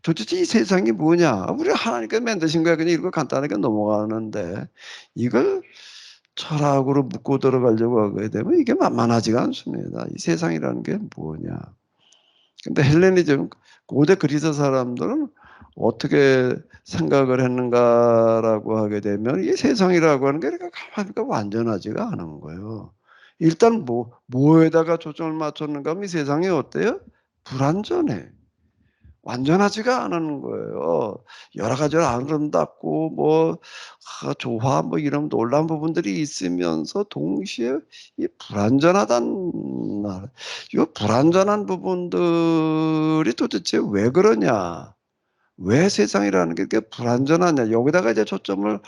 도대체 이 세상이 뭐냐? 우리 하나님께서 만드신 거야. 그냥 이거 간단하게 넘어가는데 이걸 철학으로 묻고 들어가려고 하게 되면 이게 만만하지가 않습니다. 이 세상이라는 게 뭐냐? 근데 헬레니즘 고대 그리스 사람들은 어떻게 생각을 했는가라고 하게 되면 이 세상이라고 하는 게 이렇게 가만히 보니까 완전하지가 않은 거예요. 일단 뭐에다가 초점을 맞췄는가 하면 이 세상이 어때요? 불완전해. 완전하지가 않은 거예요. 여러 가지로 아름답고 조화 이런 놀라운 부분들이 있으면서 동시에 이 불완전하다는 이 불완전한 부분들이 도대체 왜 그러냐? 왜 세상이라는 게 이렇게 불완전하냐. 여기다가 이제 초점을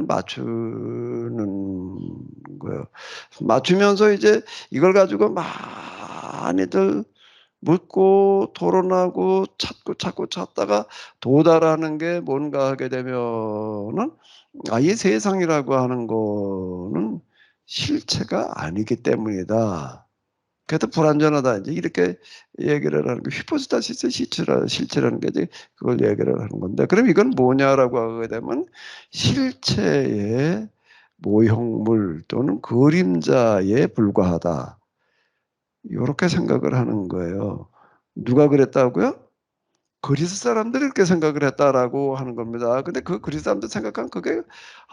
맞추는 거예요. 맞추면서 이제 이걸 가지고 많이들 묻고 토론하고 찾고 찾다가 도달하는 게 뭔가 하게 되면은 이 세상이라고 하는 거는 실체가 아니기 때문이다. 그래도 불완전하다. 이제 이렇게 얘기를 하는 거. 히포스타시스 실체라는 게 이제 그걸 얘기를 하는 건데, 그럼 이건 뭐냐라고 하게 되면 실체의 모형물 또는 그림자에 불과하다. 요렇게 생각을 하는 거예요. 누가 그랬다고요? 그리스 사람들이 그렇게 생각을 했다라고 하는 겁니다. 근데 그 그리스 사람들 생각한 그게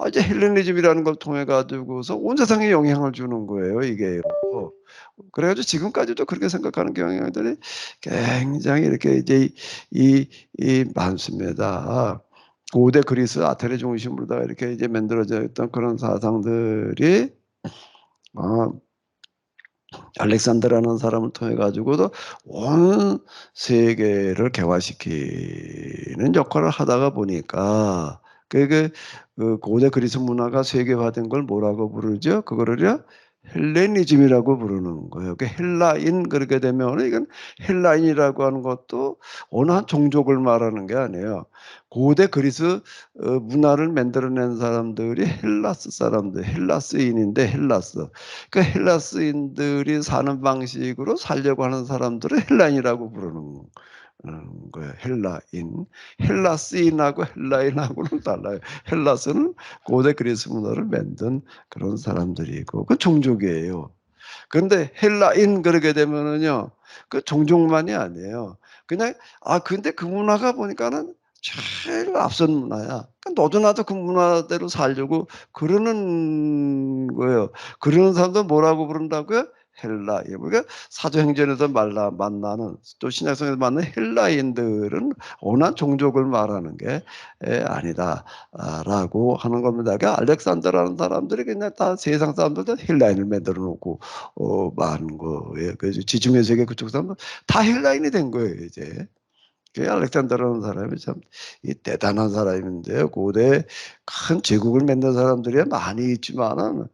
이제 헬레니즘이라는 걸 통해 가지고서 온 세상에 영향을 주는 거예요, 이게요. 그래 가지고 지금까지도 그렇게 생각하는 경향들이 굉장히 이렇게 이제 많습니다. 고대 그리스 아테네 중심으로다가 이렇게 이제 만들어져 있던 그런 사상들이 어 알렉산더라는 사람을 통해 가지고도 온 세계를 개화시키는 역할을 하다가 보니까 그게 그 고대 그리스 문화가 세계화된 걸 뭐라고 부르죠? 그거를요 헬레니즘이라고 부르는 거예요. 그 헬라인 그렇게 되면 이건 헬라인이라고 하는 것도 어느 한 종족을 말하는 게 아니에요. 고대 그리스 문화를 만들어낸 사람들이 헬라스 사람들, 헬라스인인데 헬라스. 그 헬라스인들이 사는 방식으로 살려고 하는 사람들을 헬라인이라고 부르는 거예요. 헬라인. 헬라스인하고 헬라인하고는 달라요. 헬라스는 고대 그리스 문화를 만든 그런 사람들이고 그 종족이에요. 그런데 헬라인 그러게 되면은요. 그 종족만이 아니에요. 그냥 근데 그 문화가 보니까는 제일 앞선 문화야. 그러니까 너도 나도 그 문화대로 살려고 그러는 거예요. 그러는 사람들 뭐라고 부른다고요? 헬라인. 그러니까 사도행전에서 만나는 또 신약성에서 만나는 헬라인들은 어느 한 종족을 말하는 게 아니다. 라고 하는 겁니다. 그러니까 알렉산더라는 사람들이 그냥 다 세상 사람들 다 헬라인을 만들어 놓고 많은 거예요. 그래서 지중해 세계 그쪽 사람들 다 헬라인이 된 거예요, 이제. 그 알렉산더라는 사람이 참 대단한 사람인데요. 고대 큰 제국을 만든 사람들이 많이 있지만은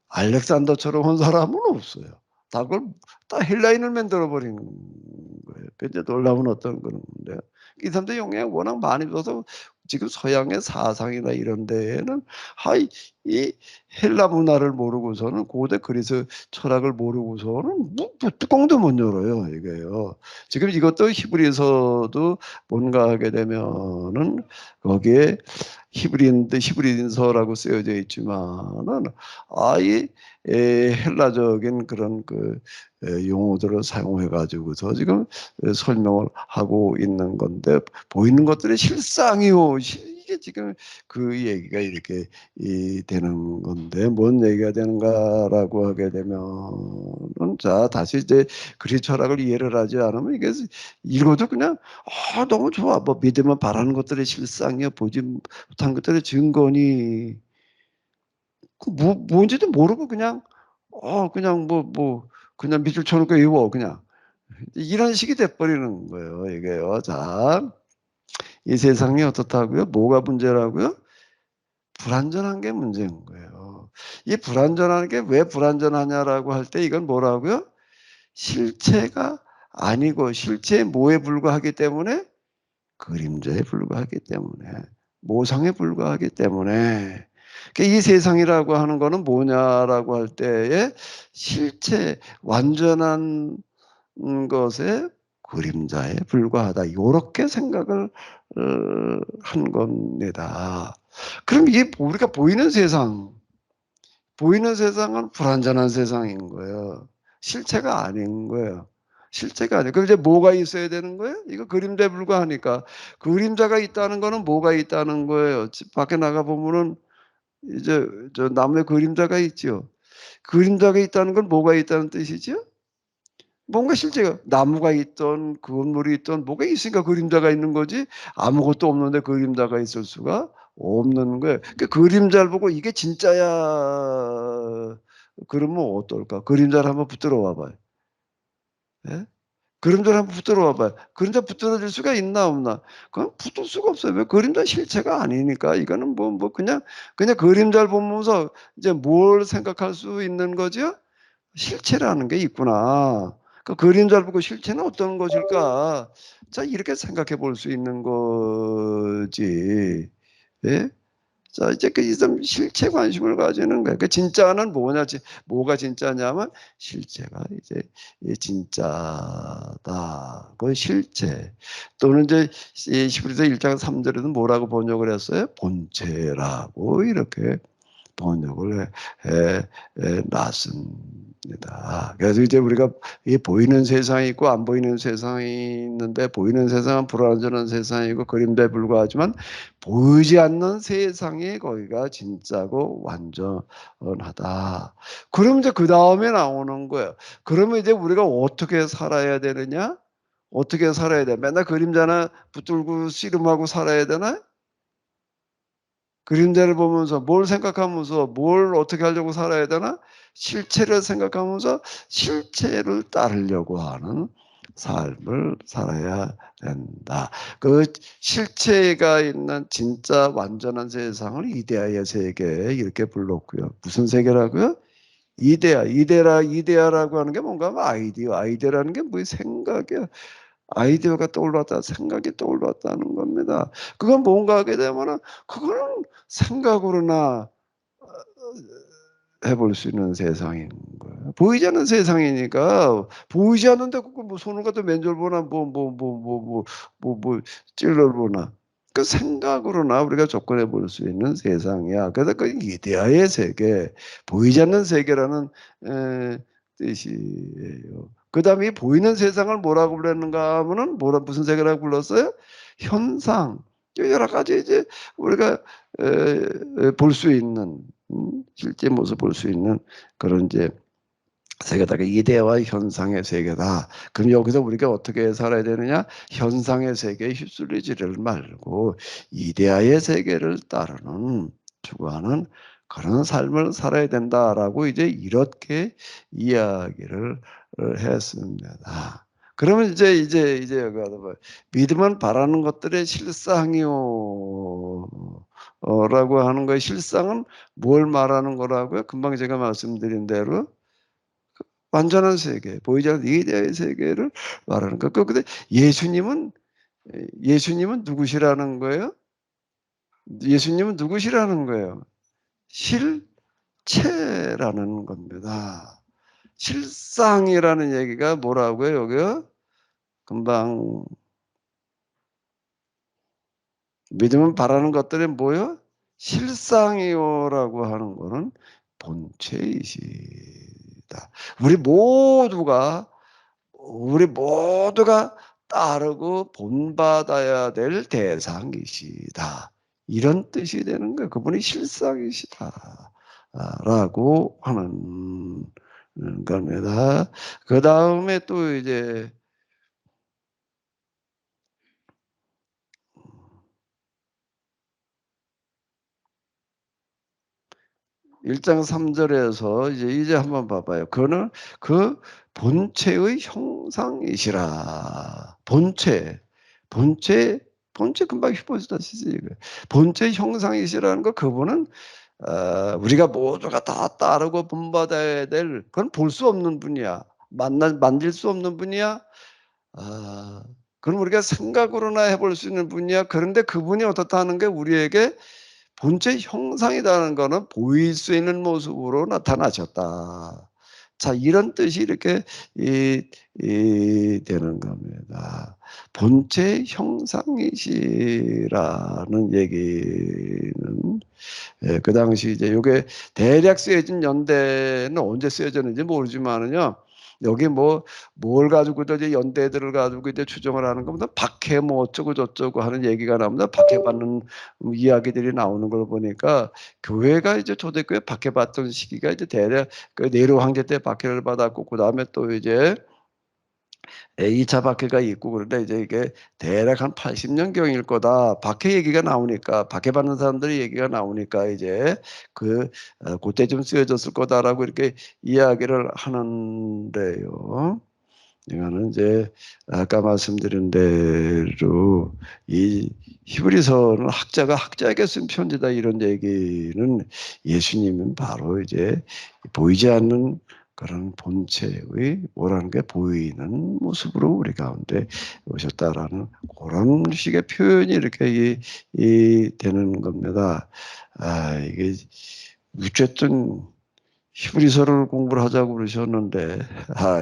알렉산더처럼 한 사람은 없어요. 다 그걸 다 헬라인을 만들어 버린 거예요. 그 이제 놀라운 어떤 그런 건데요. 이 사람들 영향이 워낙 많이 줘서 지금 서양의 사상이나 이런 데에는 이 헬라 문화를 모르고서는 고대 그리스 철학을 모르고서는 뚜껑도 못 열어요, 이게요. 지금 이것도 히브리서도 뭔가 하게 되면은 거기에 히브리인서라고 쓰여져 있지만은 이 헬라적인 그런 용어들을 사용해 가지고서 지금 설명을 하고 있는 건데 보이는 것들이 실상이요. 이게 지금 그 얘기가 이렇게 되는 건데 뭔 얘기가 되는가라고 하게 되면은 자 다시 이제 그리스 철학을 이해를 하지 않으면 이게 읽어도 그냥 너무 좋아. 뭐 믿으면 바라는 것들의 실상이야. 보지 못한 것들의 증거니 뭔지도 모르고 그냥 그냥 그냥 밑줄 쳐 놓고 외워 그냥. 이런 식이 돼 버리는 거예요 이게요. 자 이 세상이 어떻다고요? 뭐가 문제라고요? 불완전한 게 문제인 거예요. 이 불완전한 게 왜 불완전하냐라고 할 때 이건 뭐라고요? 실체가 아니고 실체의 뭐에 불과하기 때문에 그림자에 불과하기 때문에 모상에 불과하기 때문에 이 세상이라고 하는 거는 뭐냐라고 할 때에 실체 완전한 것에 그림자에 불과하다. 요렇게 생각을 한 겁니다. 그럼 이게 우리가 보이는 세상은 불완전한 세상인 거예요. 실체가 아닌 거예요. 실체가 아니에요. 그럼 이제 뭐가 있어야 되는 거예요? 이거 그림자에 불과하니까. 그림자가 있다는 거는 뭐가 있다는 거예요? 집 밖에 나가 보면은 이제 저 나무에 그림자가 있죠. 그림자가 있다는 건 뭐가 있다는 뜻이죠? 뭔가 실제가 나무가 있든 건물이 있든 뭐가 있으니까 그림자가 있는 거지 아무것도 없는데 그림자가 있을 수가 없는 거예요. 그 그림자를 보고 '이게 진짜야.' 그러면 어떨까? 그림자를 한번 붙들어 봐 봐요. 예? 그림자를 한번 붙들어 봐봐요. 그림자 붙들어질 수가 있나 없나? 그건 붙들 수가 없어요. 왜? 그림자 실체가 아니니까. 이거는 그냥 그림자를 보면서 이제 뭘 생각할 수 있는 거죠? 실체라는 게 있구나. 그 그림자를 보고 실체는 어떤 것일까? 자, 이렇게 생각해 볼 수 있는 거지. 예? 자, 이제 좀 실체 관심을 가지는 거예요. 그 진짜는 뭐냐? 뭐가 진짜냐면 실체가 이제 진짜다. 그 실체. 또는 이제 히브리서 1장 3절에도 뭐라고 번역을 했어요? 본체라고 이렇게 번역을 놨습니다. 그래서 이제 우리가 이 보이는 세상이 있고 안 보이는 세상이 있는데, 보이는 세상은 불완전한 세상이고 그림자에 불과하지만 보이지 않는 세상이 거기가 진짜고 완전하다. 그럼 이제 그 다음에 나오는 거예요. 그러면 이제 우리가 어떻게 살아야 되느냐? 어떻게 살아야 돼? 맨날 그림자나 붙들고 씨름하고 살아야 되나? 그림자를 보면서 뭘 생각하면서 뭘 어떻게 하려고 살아야 되나? 실체를 생각하면서 실체를 따르려고 하는 삶을 살아야 된다. 그 실체가 있는 진짜 완전한 세상을 이데아의 세계 이렇게 불렀고요. 무슨 세계라고요? 이데아라고 하는 게 뭔가 하면 아이디어라는 게 뭐 생각이야. 아이디어가 떠올랐다, 생각이 떠올랐다는 겁니다. 그건 뭔가 하게 되면은 그거는 생각으로나 해볼 수 있는 세상인 거예요. 보이지 않는 세상이니까. 보이지 않는데 그거 뭐 손을 갖다 맨절보나 찔러보나. 그 생각으로나 우리가 접근해 볼 수 있는 세상이야. 그래서 그 이데아의 세계, 보이지 않는 세계라는 뜻이에요. 그다음에 이 보이는 세상을 뭐라고 불렀는가 하면은 무슨 세계라고 불렀어요? 현상. 여러 가지 이제 우리가 볼 수 있는 실제 모습 볼 수 있는 그런 이제 세계다가 이데아와 현상의 세계다. 그럼 여기서 우리가 어떻게 살아야 되느냐? 현상의 세계에 휩쓸리지를 말고 이데아의 세계를 따르는 추구하는 그런 삶을 살아야 된다라고 이제 이렇게 이야기를 했습니다. 그러면 이제 믿음은 바라는 것들의 실상이요. 라고 하는 거예요. 실상은 뭘 말하는 거라고요? 금방 제가 말씀드린 대로 완전한 세계, 보이지 않는 이데아의 세계를 말하는 거. 근데 예수님은 누구시라는 거예요? 예수님은 누구시라는 거예요? 실체라는 겁니다. 실상이라는 얘기가 뭐라고요, 여기요? 금방 믿으면 바라는 것들이 뭐요? 실상이요라고 하는 거는 본체이시다. 우리 모두가 따르고 본받아야 될 대상이시다. 이런 뜻이 되는 거예요. 그분이 실상이시다. 라고 하는 겁니다. 그 다음에 또 이제 1장 3절에서 이제 한번 봐봐요. 그거는 그 본체의 형상이시라. 본체 금방 휘어지다시지. 본체 형상이시라는 거 그분은 우리가 모두가 다 따르고 본받아야 될 그건 볼 수 없는 분이야. 만질 수 없는 분이야. 그럼 우리가 생각으로나 해볼 수 있는 분이야. 그런데 그분이 어떻다는 게 우리에게 본체 형상이라는 거는 보일 수 있는 모습으로 나타나셨다. 자, 이런 뜻이 이렇게 되는 겁니다. 본체 형상이시라는 얘기는 그 당시 이제 요게 대략 쓰여진 연대는 언제 쓰여졌는지 모르지만은요. 여기 뭘 가지고 이제 연대들을 가지고 이제 추정을 하는 겁니다. 박해 어쩌고 저쩌고 하는 얘기가 나옵니다. 박해받는 이야기들이 나오는 걸 보니까 교회가 이제 초대교회 박해받던 시기가 이제 대략 그 네로 황제 때 박해를 받았고 그다음에 또 이제 2차 박해가 있고 그런데 이제 이게 대략 한 80년경일 거다. 박해 얘기가 나오니까 박해받는 사람들의 얘기가 나오니까 이제 그때쯤 쓰여졌을 거다라고 이렇게 이야기를 하는데요. 이거는 이제 아까 말씀드린 대로 이 히브리서는 학자에게 쓴 편지다 이런 얘기는 예수님은 바로 이제 보이지 않는 그런 본체의 뭐라는 게 보이는 모습으로 우리 가운데 오셨다라는 그런 식의 표현이 이렇게 되는 겁니다. 이게 어쨌든 히브리서를 공부를 하자고 그러셨는데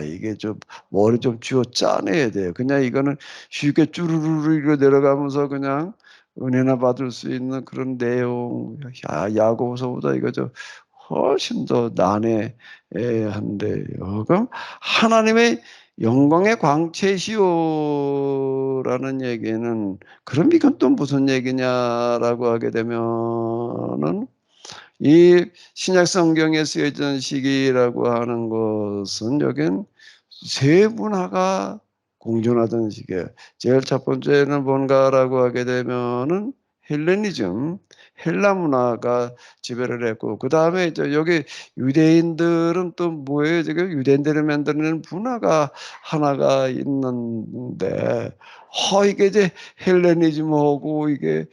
이게 좀 머리 좀 쥐어 짜내야 돼요. 그냥 이거는 쉽게 쭈루루루 이거 내려가면서 그냥 은혜나 받을 수 있는 그런 내용, 야고보서보다 이거 좀 훨씬 더 난해한데요. 그럼 하나님의 영광의 광채시오라는 얘기는 그럼 이건 또 무슨 얘기냐라고 하게 되면은 이 신약 성경에 쓰여진 시기라고 하는 것은 여긴 세 문화가 공존하던 시기예요. 제일 첫 번째는 뭔가라고 하게 되면은 헬레니즘, 헬라 문화가 지배를 했고, 그 다음에 이제 여기 유대인들은 또 뭐예요? 지금 유대인들이 만드는 문화가 하나가 있는데, 이게 이제 헬레니즘하고 이게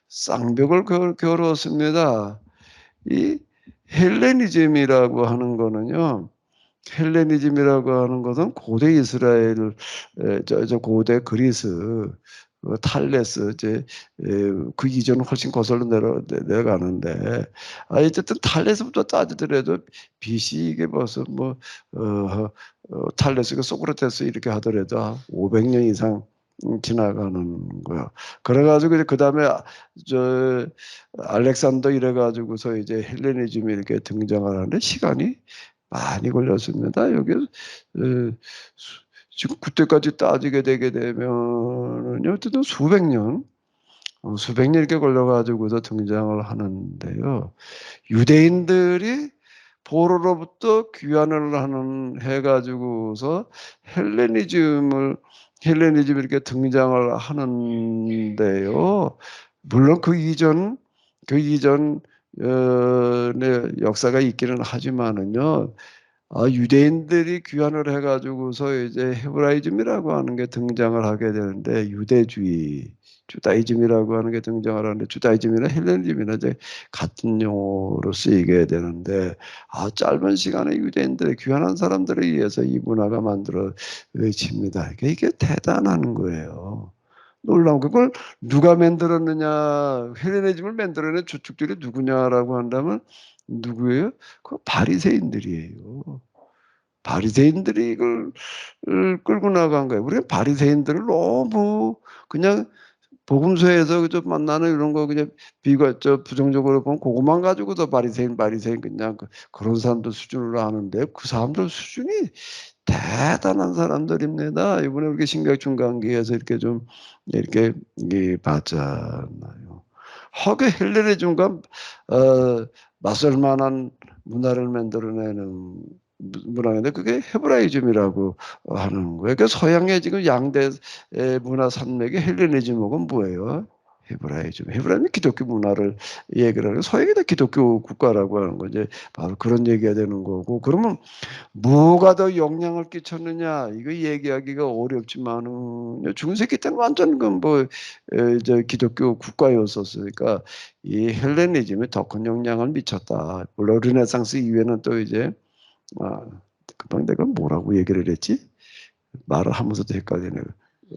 쌍벽을 겨루었습니다. 이 헬레니즘이라고 하는 거는요. 헬레니즘이라고 하는 것은 고대 이스라엘, 고대 그리스, 탈레스, 그 이전은 훨씬 거슬러 내려가는데, 어쨌든 탈레스부터 따지더라도 BC 이게 벌써 탈레스가 소크라테스 이렇게 하더라도 500년 이상 지나가는 거야. 그래가지고 그 다음에 저 알렉산더 이래가지고서 이제 헬레니즘이 이렇게 등장을 하는데 시간이 많이 걸렸습니다. 여기 지금 그때까지 따지게 되게 되면은요, 어쨌든 수백 년 이렇게 걸려가지고서 등장을 하는데요. 유대인들이 포로로부터 귀환을 하는 해가지고서 헬레니즘 이렇게 등장을 하는데요. 물론 그 이전 역사가 있기는 하지만은요. 유대인들이 귀환을 해가지고서 이제 헤브라이즘이라고 하는 게 등장을 하게 되는데 유대주의, 주다이즘이라고 하는 게 등장을 하는데 주다이즘이나 헬레니즘이나 이제 같은 용어로 쓰이게 되는데 짧은 시간에 유대인들의 귀환한 사람들에 의해서 이 문화가 만들어집니다. 이게 대단한 거예요. 놀라운 그걸 누가 만들었느냐, 헬레니즘을 만들어낸 주축들이 누구냐라고 한다면 누구예요? 그 바리새인들이에요. 바리새인들이 이걸 끌고 나간 거예요. 우리가 바리새인들을 너무 그냥 복음서에서 좀 만나는 이런 거 그냥 부정적으로 보면 그것만 가지고도 바리새인 그냥 그런 사람들 수준으로 아는데 그 사람들 수준이 대단한 사람들입니다. 이번에 우리 신약 중간기에서 이렇게 좀 이렇게 봤잖아요. 허그 헬레니즘과 맞설 만한 문화를 만들어내는 문화인데 그게 헤브라이즘이라고 하는 거예요. 그 서양의 지금 양대 문화 산맥의 헬레니즘하고 뭐예요? 헤브라이즘이 기독교 문화를 얘기를 하는 서양이 다 기독교 국가라고 하는 거지. 바로 그런 얘기가 되는 거고. 그러면 뭐가 더 영향을 끼쳤느냐 이거 얘기하기가 어렵지만은 중세기 때는 완전 기독교 국가였었으니까 이 헬레니즘이 더 큰 영향을 미쳤다. 물론 르네상스 이후에는 또 이제 금방 내가 뭐라고 얘기를 했지? 말을 하면서도 헷갈리네.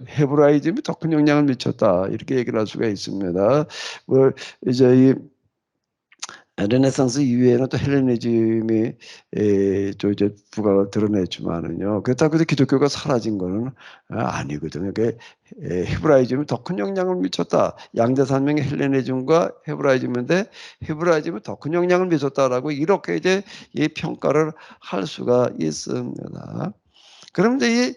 헤브라이즘이 더 큰 영향을 미쳤다 이렇게 얘기를 할 수가 있습니다. 뭐 이제 이 르네상스 이후에는 또 헬레니즘이 또 이제 부각을 드러냈지만은요. 그렇다고 해서 기독교가 사라진 거는 아니거든요. 헤브라이즘이 더 큰 영향을 미쳤다. 양대 산맥의 헬레니즘과 헤브라이즘인데 헤브라이즘이 더 큰 영향을 미쳤다라고 이렇게 이제 이 평가를 할 수가 있습니다. 그런데 이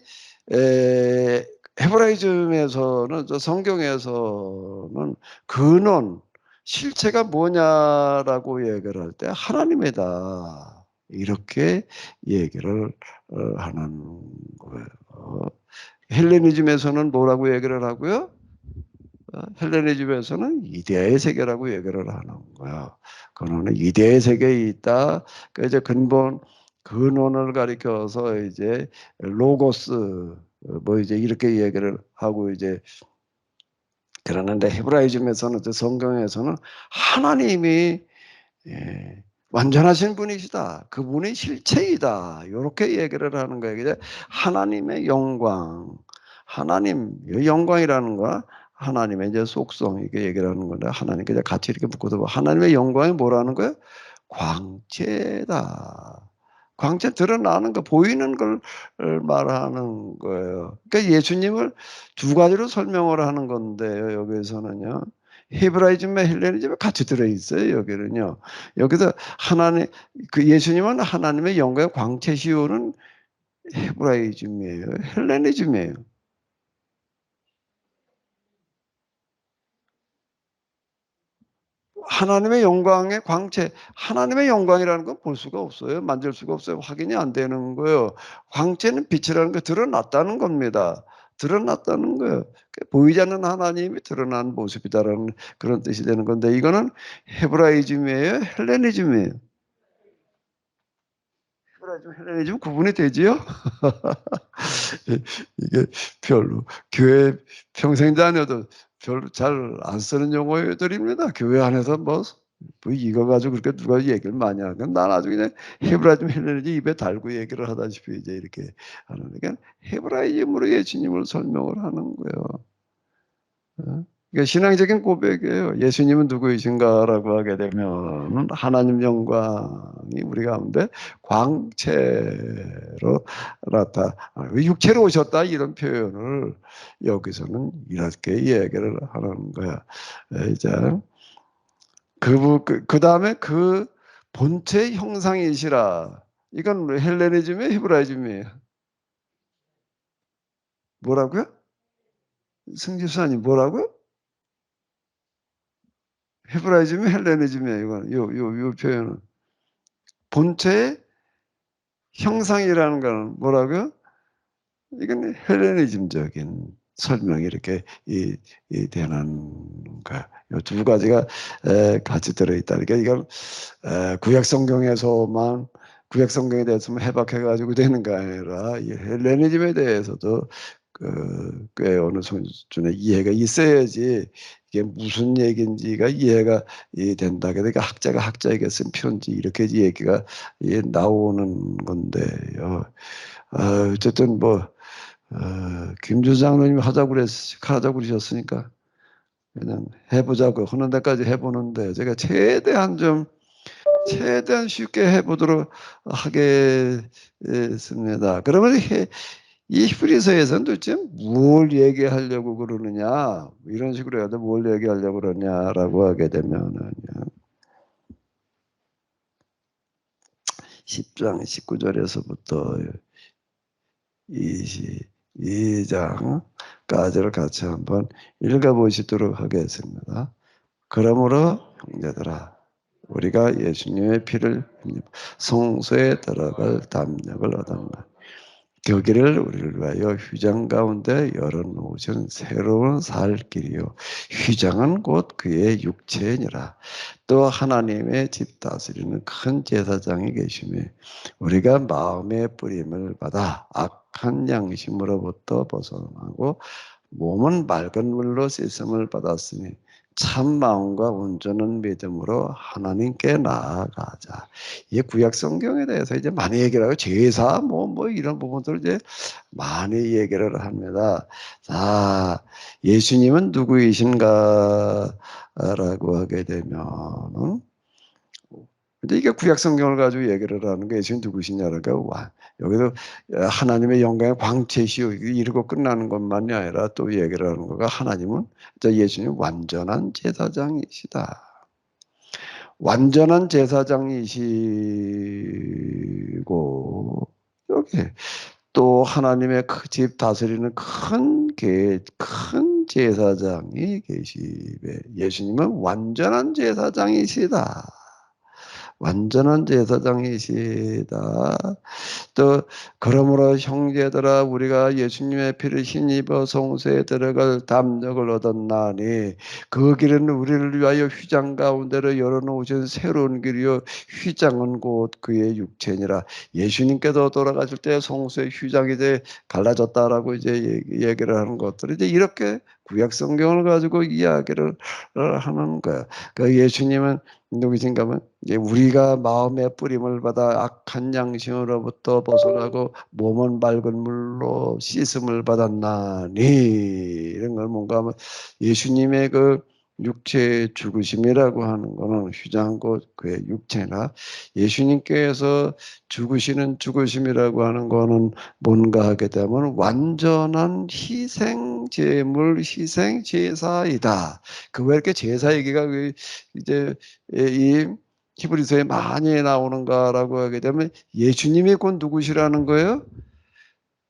헤브라이즘에서는 성경에서는 근원 실체가 뭐냐라고 얘기를 할 때 하나님이다. 이렇게 얘기를 하는 거예요. 헬레니즘에서는 뭐라고 얘기를 하고요? 헬레니즘에서는 이데아의 세계라고 얘기를 하는 거야. 그거는 이데아의 세계에 있다. 그 이제 근본 근원을 가리켜서 이제 로고스 뭐 이제 이렇게 얘기를 하고 이제 그러는데 헤브라이즘에서는 성경에서는 하나님이 완전하신 분이시다. 그분이 실체이다. 이렇게 얘기를 하는 거예요. 이제 하나님의 영광, 하나님의 영광이라는 거, 하나님의 이제 속성 이게 얘기를 하는 건데 하나님께 이제 같이 이렇게 묶어서 하나님의 영광이 뭐라는 거예요? 광채다. 광채 드러나는 거, 보이는 걸 말하는 거예요. 그러니까 예수님을 두 가지로 설명을 하는 건데요. 여기서는요. 히브라이즘과 헬레니즘이 같이 들어있어요. 여기는요. 여기서 하나님, 그 예수님은 하나님의 영광의 광채시오는 헤브라이즘이에요. 헬레니즘이에요. 하나님의 영광의 광채, 하나님의 영광이라는 건 볼 수가 없어요. 만질 수가 없어요. 확인이 안 되는 거예요. 광채는 빛이라는 게 드러났다는 겁니다. 드러났다는 거예요. 보이지 않는 하나님이 드러난 모습이다라는 그런 뜻이 되는 건데 이거는 헤브라이즘이에요? 헬레니즘이에요? 헤브라이즘, 헬레니즘 구분이 되지요? 이게 별로 교회 평생 다녀도 별로 잘 안 쓰는 용어들입니다. 교회 안에서 뭐 이거 가지고 그렇게 누가 얘기를 많이 하는 난 아주 그냥 헤브라이즘 헬레니즘 입에 달고 얘기를 하다시피 이제 이렇게 하는 그러니까 헤브라이즘으로 예수님을 설명을 하는 거예요. 그러니까 신앙적인 고백이에요. 예수님은 누구이신가라고 하게 되면 하나님 영광이 우리 가운데 광채로 육체로 오셨다 이런 표현을 여기서는 이렇게 얘기를 하는 거야. 이제 그 다음에 그 본체 형상이시라. 이건 헬레니즘이에요, 히브라이즘이에요. 뭐라고요? 승지수사님 뭐라고요? 헤브라이즘이 헬레니즘이에요. 이건 요 표현은 본체의 형상이라는 거는 뭐라고요? 이건 헬레니즘적인 설명이 이렇게 되는 거. 요두 가지가 같이 들어있다. 그러니까 이건 구약 성경에서만 구약 성경에 대해서만 해박해 가지고 되는 게 아니라 이 헬레니즘에 대해서도 꽤 어느 수준의 이해가 있어야지 이게 무슨 얘기인지가 이해가 된다. 그러니까 학자가 학자에게 쓴 편지 이렇게 얘기가 나오는 건데요. 어쨌든 김 주장님이 하자고 그러셨으니까 그냥 해보자고 하는 데까지 해보는데 제가 최대한 쉽게 해보도록 하겠습니다. 그러면 이 히브리서에서는 도대체 뭘 얘기하려고 그러느냐 이런 식으로 해야 돼. 뭘 얘기하려고 그러냐라고 하게 되면은 10장 19절에서부터 22장까지를 같이 한번 읽어보시도록 하겠습니다. 그러므로 형제들아 우리가 예수님의 피를 성소에 들어갈 담력을 얻었나 거기를 우리를 위하여 휘장 가운데 열어놓으신 새로운 살 길이요 휘장은 곧 그의 육체니라. 또 하나님의 집 다스리는 큰 제사장이 계시며 우리가 마음의 뿌림을 받아 악한 양심으로부터 벗어나고 몸은 맑은 물로 씻음을 받았으니 참 마음과 온전한 믿음으로 하나님께 나아가자. 이게 구약 성경에 대해서 이제 많이 얘기를 하고 제사 뭐 이런 부분들 이제 많이 얘기를 합니다. 자, 예수님은 누구이신가라고 하게 되면은 근데 이게 구약 성경을 가지고 얘기를 하는 게 예수님 누구시냐니까 여기서 하나님의 영광의 광채시오 이러고 끝나는 것만이 아니라 또 얘기를 하는 거가 하나님은 예수님 완전한 제사장이시다. 완전한 제사장이시고 여기 또 하나님의 집 다스리는 큰 제사장이 계시되 예수님은 완전한 제사장이시다. 완전한 제사장이시다. 또 그러므로 형제들아 우리가 예수님의 피를 힘입어 성소에 들어갈 담력을 얻었나니 그 길은 우리를 위하여 휘장 가운데로 열어놓으신 새로운 길이요 휘장은 곧 그의 육체니라. 예수님께서 돌아가실 때 성소의 휘장이 이제 갈라졌다라고 이제 얘기를 하는 것들이 이제 이렇게 구약 성경을 가지고 이야기를 하는 거야. 그 예수님은 누구신가 하면 이제 우리가 마음의 뿌림을 받아 악한 양심으로부터 벗어나고 몸은 맑은 물로 씻음을 받았나니 이런 걸 뭔가 하면 예수님의 그 육체의 죽으심이라고 하는 거는 휘장고 그의 육체나 예수님께서 죽으시는 죽으심이라고 하는 거는 뭔가 하게 되면 완전한 희생 제물 희생 제사이다. 그 왜 이렇게 제사 얘기가 이제 이 히브리서에 많이 나오는가라고 하게 되면 예수님이 곧 누구시라는 거예요?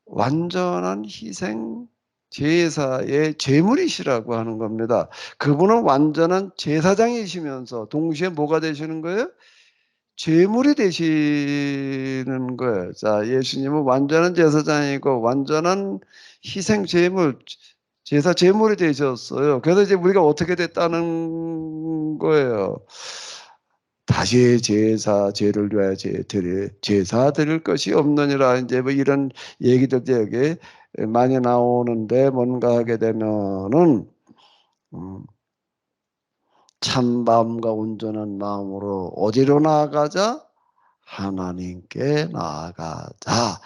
완전한 희생 제사의 제물이시라고 하는 겁니다. 그분은 완전한 제사장이시면서 동시에 뭐가 되시는 거예요? 제물이 되시는 거예요. 자, 예수님은 완전한 제사장이고 완전한 희생 제물, 제사 제물이 되셨어요. 그래서 이제 우리가 어떻게 됐다는 거예요. 다시 제를 위하여 제사 드릴 것이 없느니라. 이제 뭐 이런 얘기들도 여기 많이 나오는데 뭔가 하게 되면은 참 마음과 온전한 마음으로 어디로 나아가자? 하나님께 나아가자.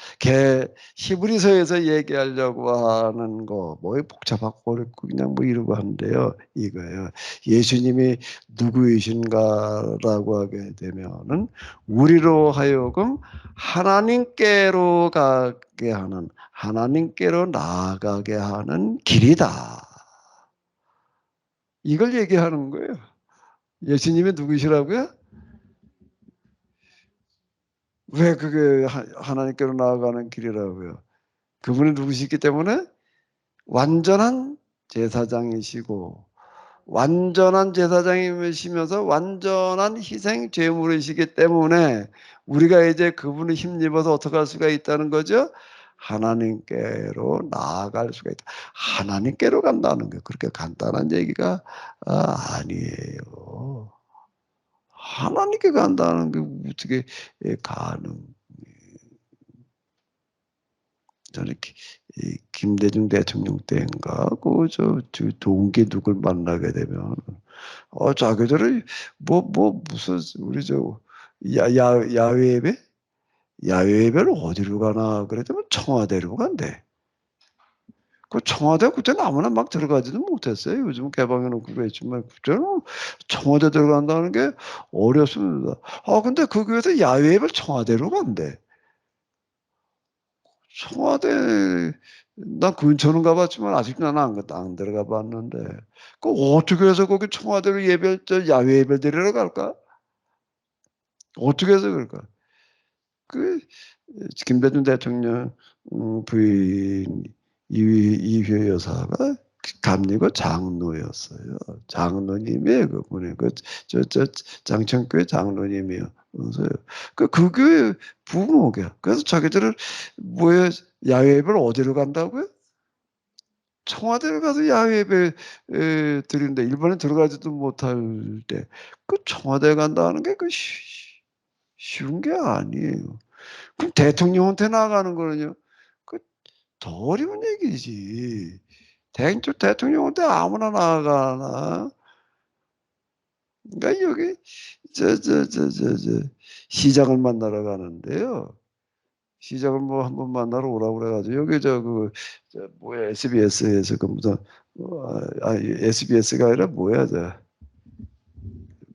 히브리서에서 얘기하려고 하는 거, 뭐 복잡하고 어렵고 그냥 뭐 이러고 하는데요. 이거예요. 예수님이 누구이신가라고 하게 되면은 우리로 하여금 하나님께로 가게 하는, 하나님께로 나아가게 하는 길이다. 이걸 얘기하는 거예요. 예수님이 누구시라고요? 왜 그게 하나님께로 나아가는 길이라고요? 그분이 누구시기 때문에 완전한 제사장이시고 완전한 제사장이시면서 완전한 희생 제물이시기 때문에 우리가 이제 그분을 힘입어서 어떻게 할 수가 있다는 거죠? 하나님께로 나아갈 수가 있다. 하나님께로 간다는 게 그렇게 간단한 얘기가 아니에요. 하나님께 간다는 게 어떻게 가능? 저는 김대중 대통령 때인가 그저 동기 누굴 만나게 되면 자기들은 무슨 우리 저 야외 예배 야외 예배를 어디로 가나 그랬더니 청와대로 간대. 그 청와대 그때는 아무나 막 들어가지도 못했어요. 요즘 개방해 놓고 그랬지만 그때는 청와대 들어간다는 게 어렵습니다. 근데 그 교회에서 야외 예배를 청와대로 간대. 청와대 나 근처는 가봤지만 아직 나는 안 들어가 봤는데 그 어떻게 해서 거기 청와대로 야외 예배 드리러 갈까? 어떻게 해서 그럴까? 그 김대중 대통령 부인 이휘 여사가 감리교 장로였어요. 장로님이에요, 그분이. 장천교회 장로님이었어요. 그 교회 부모가. 그래서 자기들은 뭐에 야외 예배를 어디로 간다고요? 청와대를 가서 야외 예배 드리는데 일본에 들어가지도 못할 때 그 청와대 간다는 게 쉬운 게 아니에요. 그럼 대통령한테 나가는 거는요? 그 더 어려운 얘기지. 대통령한테 아무나 나가나? 그러니까 여기 시장을 만나러 가는데요. 시장을 뭐 한번 만나러 오라고 그래가지고 여기 뭐야 SBS에서 그 무슨 SBS가 아니라 뭐야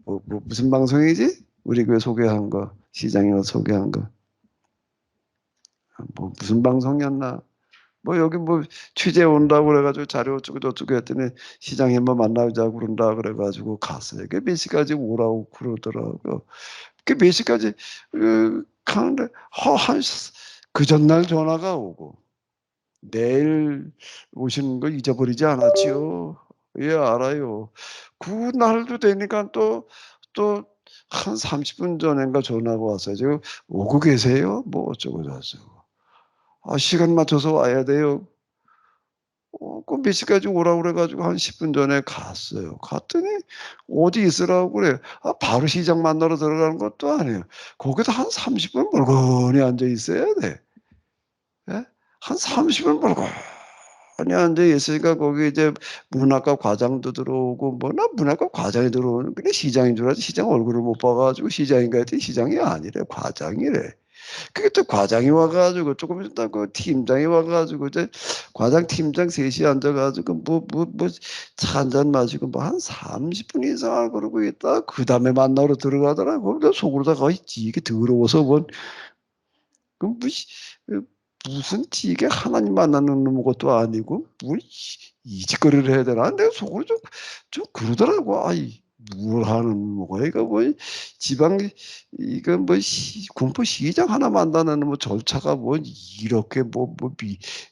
무슨 방송이지? 우리 교회 소개한 거 시장에서 소개한 거 무슨 방송이었나? 뭐 여기 뭐 취재 온다고 그래가지고 자료 어쩌고 저쩌고 했더니 시장에 한번 만나자고 그런다 그래가지고 갔어요. 그게 몇 시까지 오라고 그러더라고요. 그게 몇 시까지 가는데 그 전날 전화가 오고 내일 오시는 거 잊어버리지 않았지요? 예, 알아요. 그날도 되니까 또 한 30분 전인가 전화가 왔어요. 지금 오고 계세요? 뭐 어쩌고 저쩌고. 아, 시간 맞춰서 와야 돼요. 그 몇 시까지 오라고 그래가지고 한 10분 전에 갔어요. 갔더니 어디 있으라고 그래. 아, 바로 시장 만나러 들어가는 것도 아니에요. 거기다 한 30분 멀거니 앉아 있어야 돼. 예? 한 30분 멀거니 앉아 있으니까 거기 이제 문학과 과장도 들어오고 나 문학과 과장이 들어오는 그냥 시장인 줄 알았지 시장 얼굴을 못 봐가지고 시장인가 했더니 시장이 아니래 과장이래. 그게 또 과장이 와가지고 조금 있다 그 팀장이 와가지고 이제 과장 팀장 셋이 앉아가지고 차 한잔 마시고 뭐 한 30분 이상 그러고 있다 그 다음에 만나러 들어가더라고. 근데 속으로 다 이게 더러워서 그 무슨 지게 하나님 만나는 것도 아니고 이 짓거리를 해야 되나? 내가 속으로 좀 그러더라고. 아이 뭘 하는 거야? 이거 뭐 지방 이거 뭐 군포 시장 하나 만나는 뭐 절차가 뭐 이렇게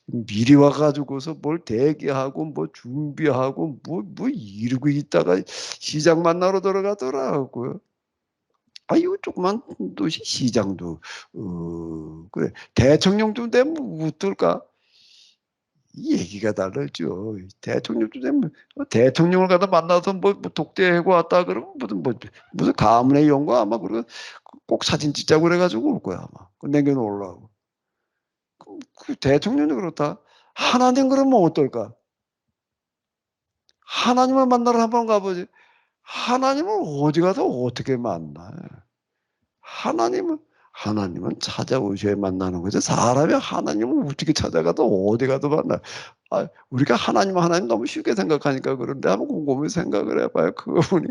미리 와가지고서 뭘 대기하고 뭐 준비하고 뭐 이러고 있다가 시장 만나러 들어가더라고요. 아, 이거 조그만 도시 시장도 그래 대통령도 되면 어떨까? 이 얘기가 다르죠. 대통령도 되면 대통령을 가다 만나서 뭐 독대하고 왔다 그러면 무슨 가문의 영과 아마 그리고 꼭 사진 찍자고 그래가지고 올 거야 아마. 남겨놓으려고. 그 대통령도 그렇다. 하나님 그러면 어떨까? 하나님을 만나러 한번 가보지. 하나님을 어디 가서 어떻게 만나? 하나님은 찾아오셔야 만나는 거죠. 사람이 하나님을 어떻게 찾아가도 어디 가도 만나. 우리가 하나님 너무 쉽게 생각하니까 그런데 한번 곰곰이 생각을 해봐요. 그분이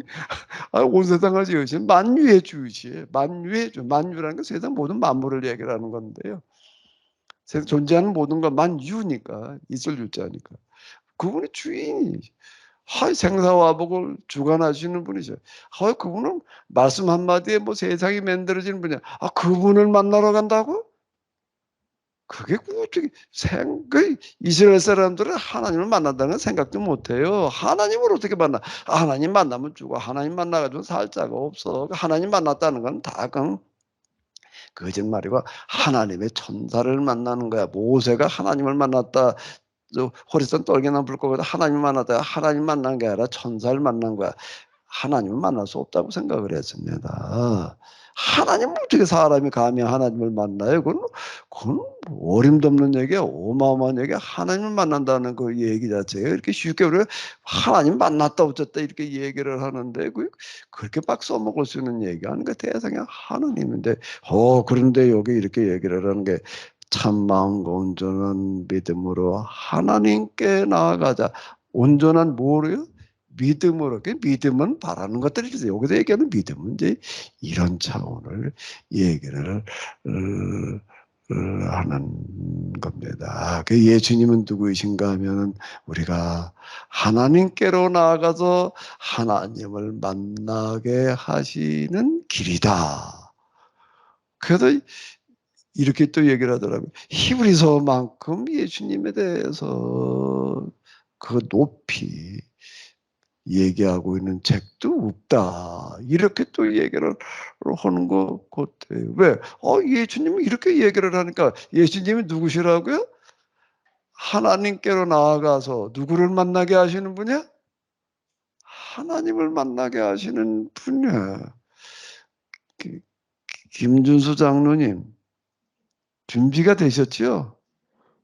온 세상을 지으신 만유의 주이시에요. 만유의 주. 만유라는 게 세상 모든 만물을 얘기하는 건데요. 세상 존재하는 모든 건 만유니까 있을 유자니까. 그분이 주인이. 생사화복을 주관하시는 분이죠. 그분은 말씀 한마디에 뭐 세상이 만들어지는 분이야. 그분을 만나러 간다고? 그게 어떻게 이스라엘 사람들은 하나님을 만난다는 생각도 못해요. 하나님을 어떻게 만나? 하나님 만나면 죽어. 하나님 만나가지고 살 자가 없어. 하나님 만났다는 건 다 거짓말이고 하나님의 천사를 만나는 거야. 모세가 하나님을 만났다. 호리산 떨기나 불고기다 하나님 만나다 하나님 만난 게 아니라 천사를 만난 거야. 하나님을 만날 수 없다고 생각을 했습니다. 하나님을 어떻게 사람이 감히 하나님을 만나요? 그건 어림도 없는 얘기야. 어마어마한 얘기야. 하나님을 만난다는 그 얘기 자체가 이렇게 쉽게 우리가 하나님 만났다 어쨌다 이렇게 얘기를 하는데 그렇게 막 써먹을 수 있는 얘기가 아닌가. 대상이 하나님인데 그런데 여기 이렇게 얘기를 하는 게 참 마음과 온전한 믿음으로 하나님께 나아가자. 온전한 뭐래요? 믿음으로. 믿음은 바라는 것들이 있어요. 여기서 얘기하는 믿음은 이제 이런 차원을 얘기를 하는 겁니다. 예수님은 누구이신가 하면은 우리가 하나님께로 나아가서 하나님을 만나게 하시는 길이다. 그래서 이렇게 또 얘기를 하더라고요. 히브리서만큼 예수님에 대해서 높이 얘기하고 있는 책도 없다. 이렇게 또 얘기를 하는 것 같아요. 왜? 예수님은 이렇게 얘기를 하니까 예수님이 누구시라고요? 하나님께로 나아가서 누구를 만나게 하시는 분이야? 하나님을 만나게 하시는 분이야. 김준수 장로님 준비가 되셨죠?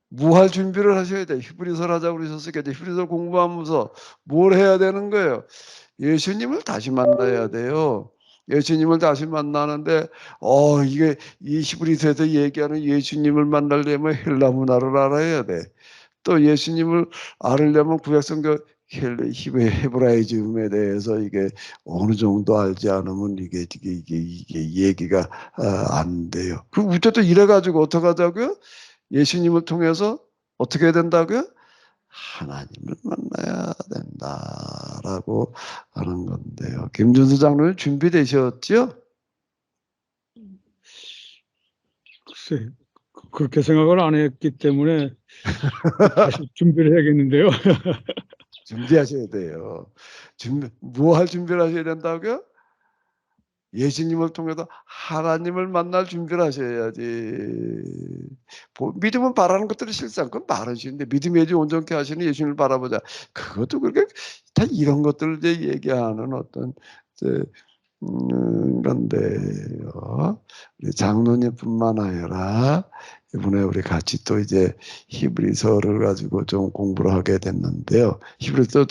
뭐 할 준비를 하셔야 돼. 히브리서를 하자고 그러셨으니까 이제 히브리서 공부하면서 뭘 해야 되는 거예요? 예수님을 다시 만나야 돼요. 예수님을 다시 만나는데 이게 이 히브리서에서 얘기하는 예수님을 만나려면 헬라 문화를 알아야 돼. 또 예수님을 알으려면 구약성경 헤브라이즘에 대해서 이게 어느 정도 알지 않으면 이게 얘기가 안 돼요. 그럼 어쨌든 이래가지고 어떻게 하자고요? 예수님을 통해서 어떻게 해야 된다고요? 하나님을 만나야 된다라고 하는 건데요. 김준수 장로님 준비되셨죠? 글쎄, 그렇게 생각을 안 했기 때문에 다시 준비를 해야겠는데요. 준비하셔야 돼요. 뭐 할 준비를 하셔야 된다고요? 예수님을 통해서 하나님을 만날 준비를 하셔야지. 믿음은 바라는 것들이 실상 그건 바라시는데 믿음이 온전케 하시는 예수님을 바라보자. 그것도 그렇게 다 이런 것들을 이제 얘기하는 어떤 이제 건데요. 우리 장로님뿐만 아니라 이번에 우리 같이 또 이제 히브리서를 가지고 좀 공부를 하게 됐는데요. 히브리서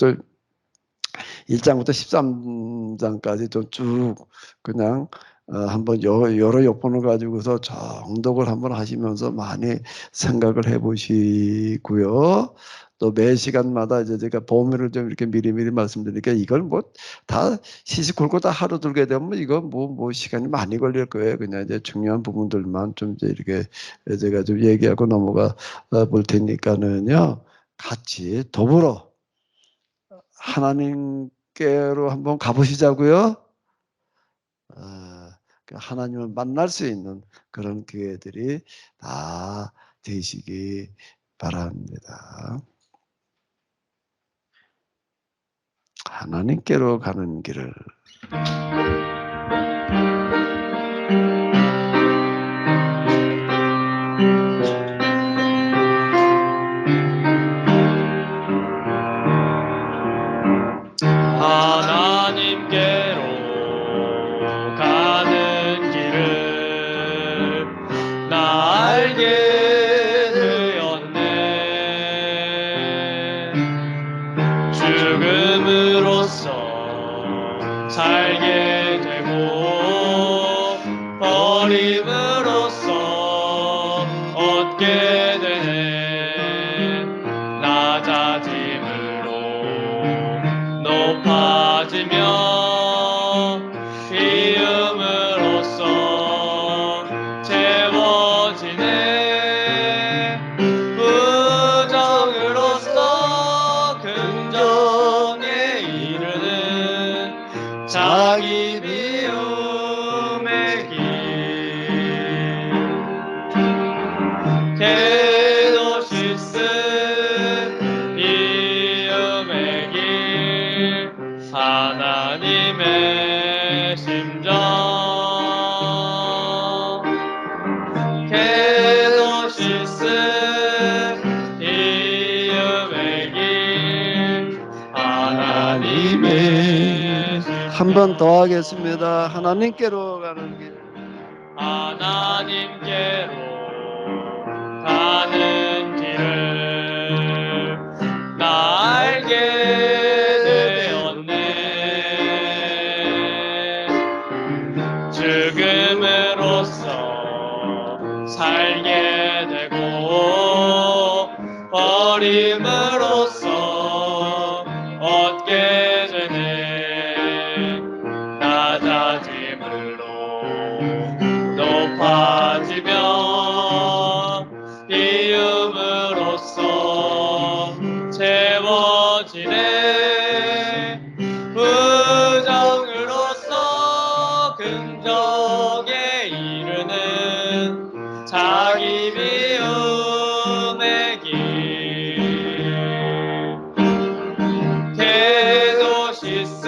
1장부터 13장까지 좀 쭉 그냥 한번 여러 여본을 가지고서 정독을 한번 하시면서 많이 생각을 해 보시고요. 또 매 시간마다 이제 제가 범위를 좀 이렇게 미리미리 말씀드리니까 이걸 뭐 다 시시콜콜 다 하루 들게 되면 이거 뭐 시간이 많이 걸릴 거예요. 그냥 이제 중요한 부분들만 좀 이제 이렇게 제가 좀 얘기하고 넘어가 볼 테니까는요. 같이 더불어 하나님께로 한번 가보시자고요. 하나님을 만날 수 있는 그런 기회들이 다 되시기 바랍니다. 하나님께로 가는 길을 하나님께로 가는 길을 나 알게 되었네. 죽음으로써 살게 되고 버림으로써 얻게 되네. 낮아짐으로 높아지며 비움으로써 채워지네. 부정으로써 긍정에 이르는 자기 비움의 길. 케노시스 비움의 길. 하나님의 심정. 케노시스 비움의 길. 하나님의 심정. 한 번 더 하겠습니다. 하나님께로 가는 길. 하나님께로 가는 길을 나 알게 되었네. 죽음으로써 살게 되고 버림으로써 얻게 되네. 낮아짐으로 높아지며 비움으로써 채워지네. 부정으로써 긍정에 이르는 자기 비움의 길. 케노시스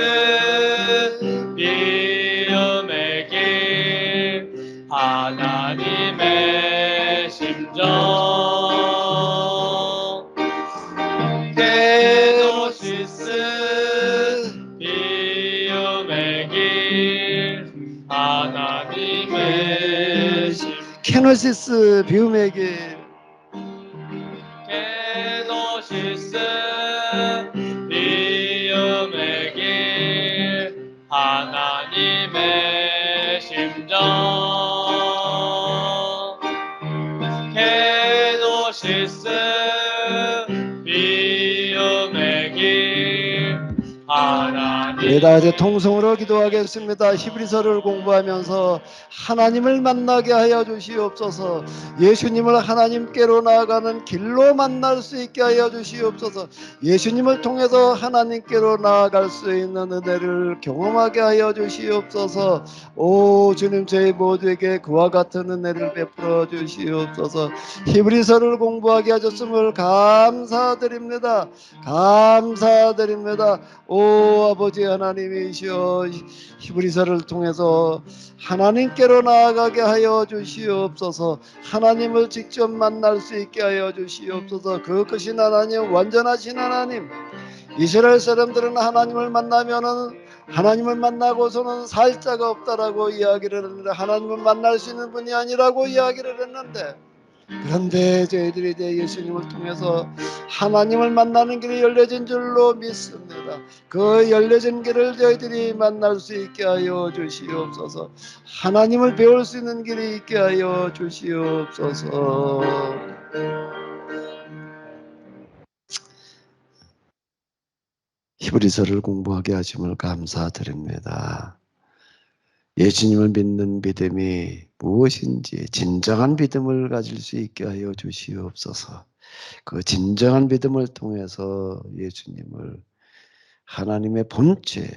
비움의 길. 하나님의 심정. 케노시스 비움의 길. 하나님의 심정. 케노시스 비움의 길. 케노시스 비움의 길. 하나님의 심정. 케노시스 비움의 길. 하나님의 다 이제 통성으로 기도하겠습니다. 히브리서를 공부하면서 하나님을 만나게 하여 주시옵소서. 예수님을 하나님께로 나아가는 길로 만날 수 있게 하여 주시옵소서. 예수님을 통해서 하나님께로 나아갈 수 있는 은혜를 경험하게 하여 주시옵소서. 오 주님, 저희 모두에게 그와 같은 은혜를 베풀어 주시옵소서. 히브리서를 공부하게 하셨음을 감사드립니다. 감사드립니다. 오 아버지 하나님이시여 히브리서를 통해서 하나님께로 나아가게 하여 주시옵소서. 하나님을 직접 만날 수 있게 하여 주시옵소서. 그것이 하나님, 완전하신 하나님. 이스라엘 사람들은 하나님을 만나고서는 살 자가 없다라고 이야기를 했는데, 하나님을 만날 수 있는 분이 아니라고 이야기를 했는데, 그런데 저희들이 이제 예수님을 통해서 하나님을 만나는 길이 열려진 줄로 믿습니다. 그 열려진 길을 저희들이 만날 수 있게 하여 주시옵소서. 하나님을 배울 수 있는 길이 있게 하여 주시옵소서. 히브리서를 공부하게 하심을 감사드립니다. 예수님을 믿는 믿음이 무엇인지 진정한 믿음을 가질 수 있게 하여 주시옵소서. 그 진정한 믿음을 통해서 예수님을 하나님의 본체,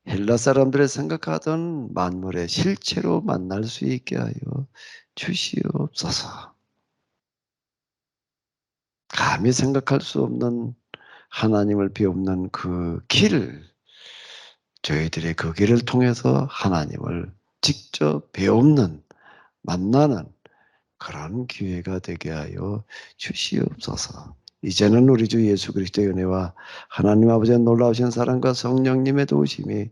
헬라 사람들의 생각하던 만물의 실체로 만날 수 있게 하여 주시옵소서. 감히 생각할 수 없는 하나님을 비옵는 그 길, 저희들의 그 길을 통해서 하나님을 직접 배우는, 만나는 그런 기회가 되게 하여 주시옵소서. 이제는 우리 주 예수 그리스도의 은혜와 하나님 아버지의 놀라우신 사랑과 성령님의 도우심이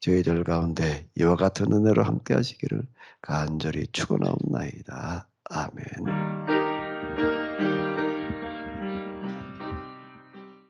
저희들 가운데 이와 같은 은혜로 함께 하시기를 간절히 축원하옵나이다. 아멘.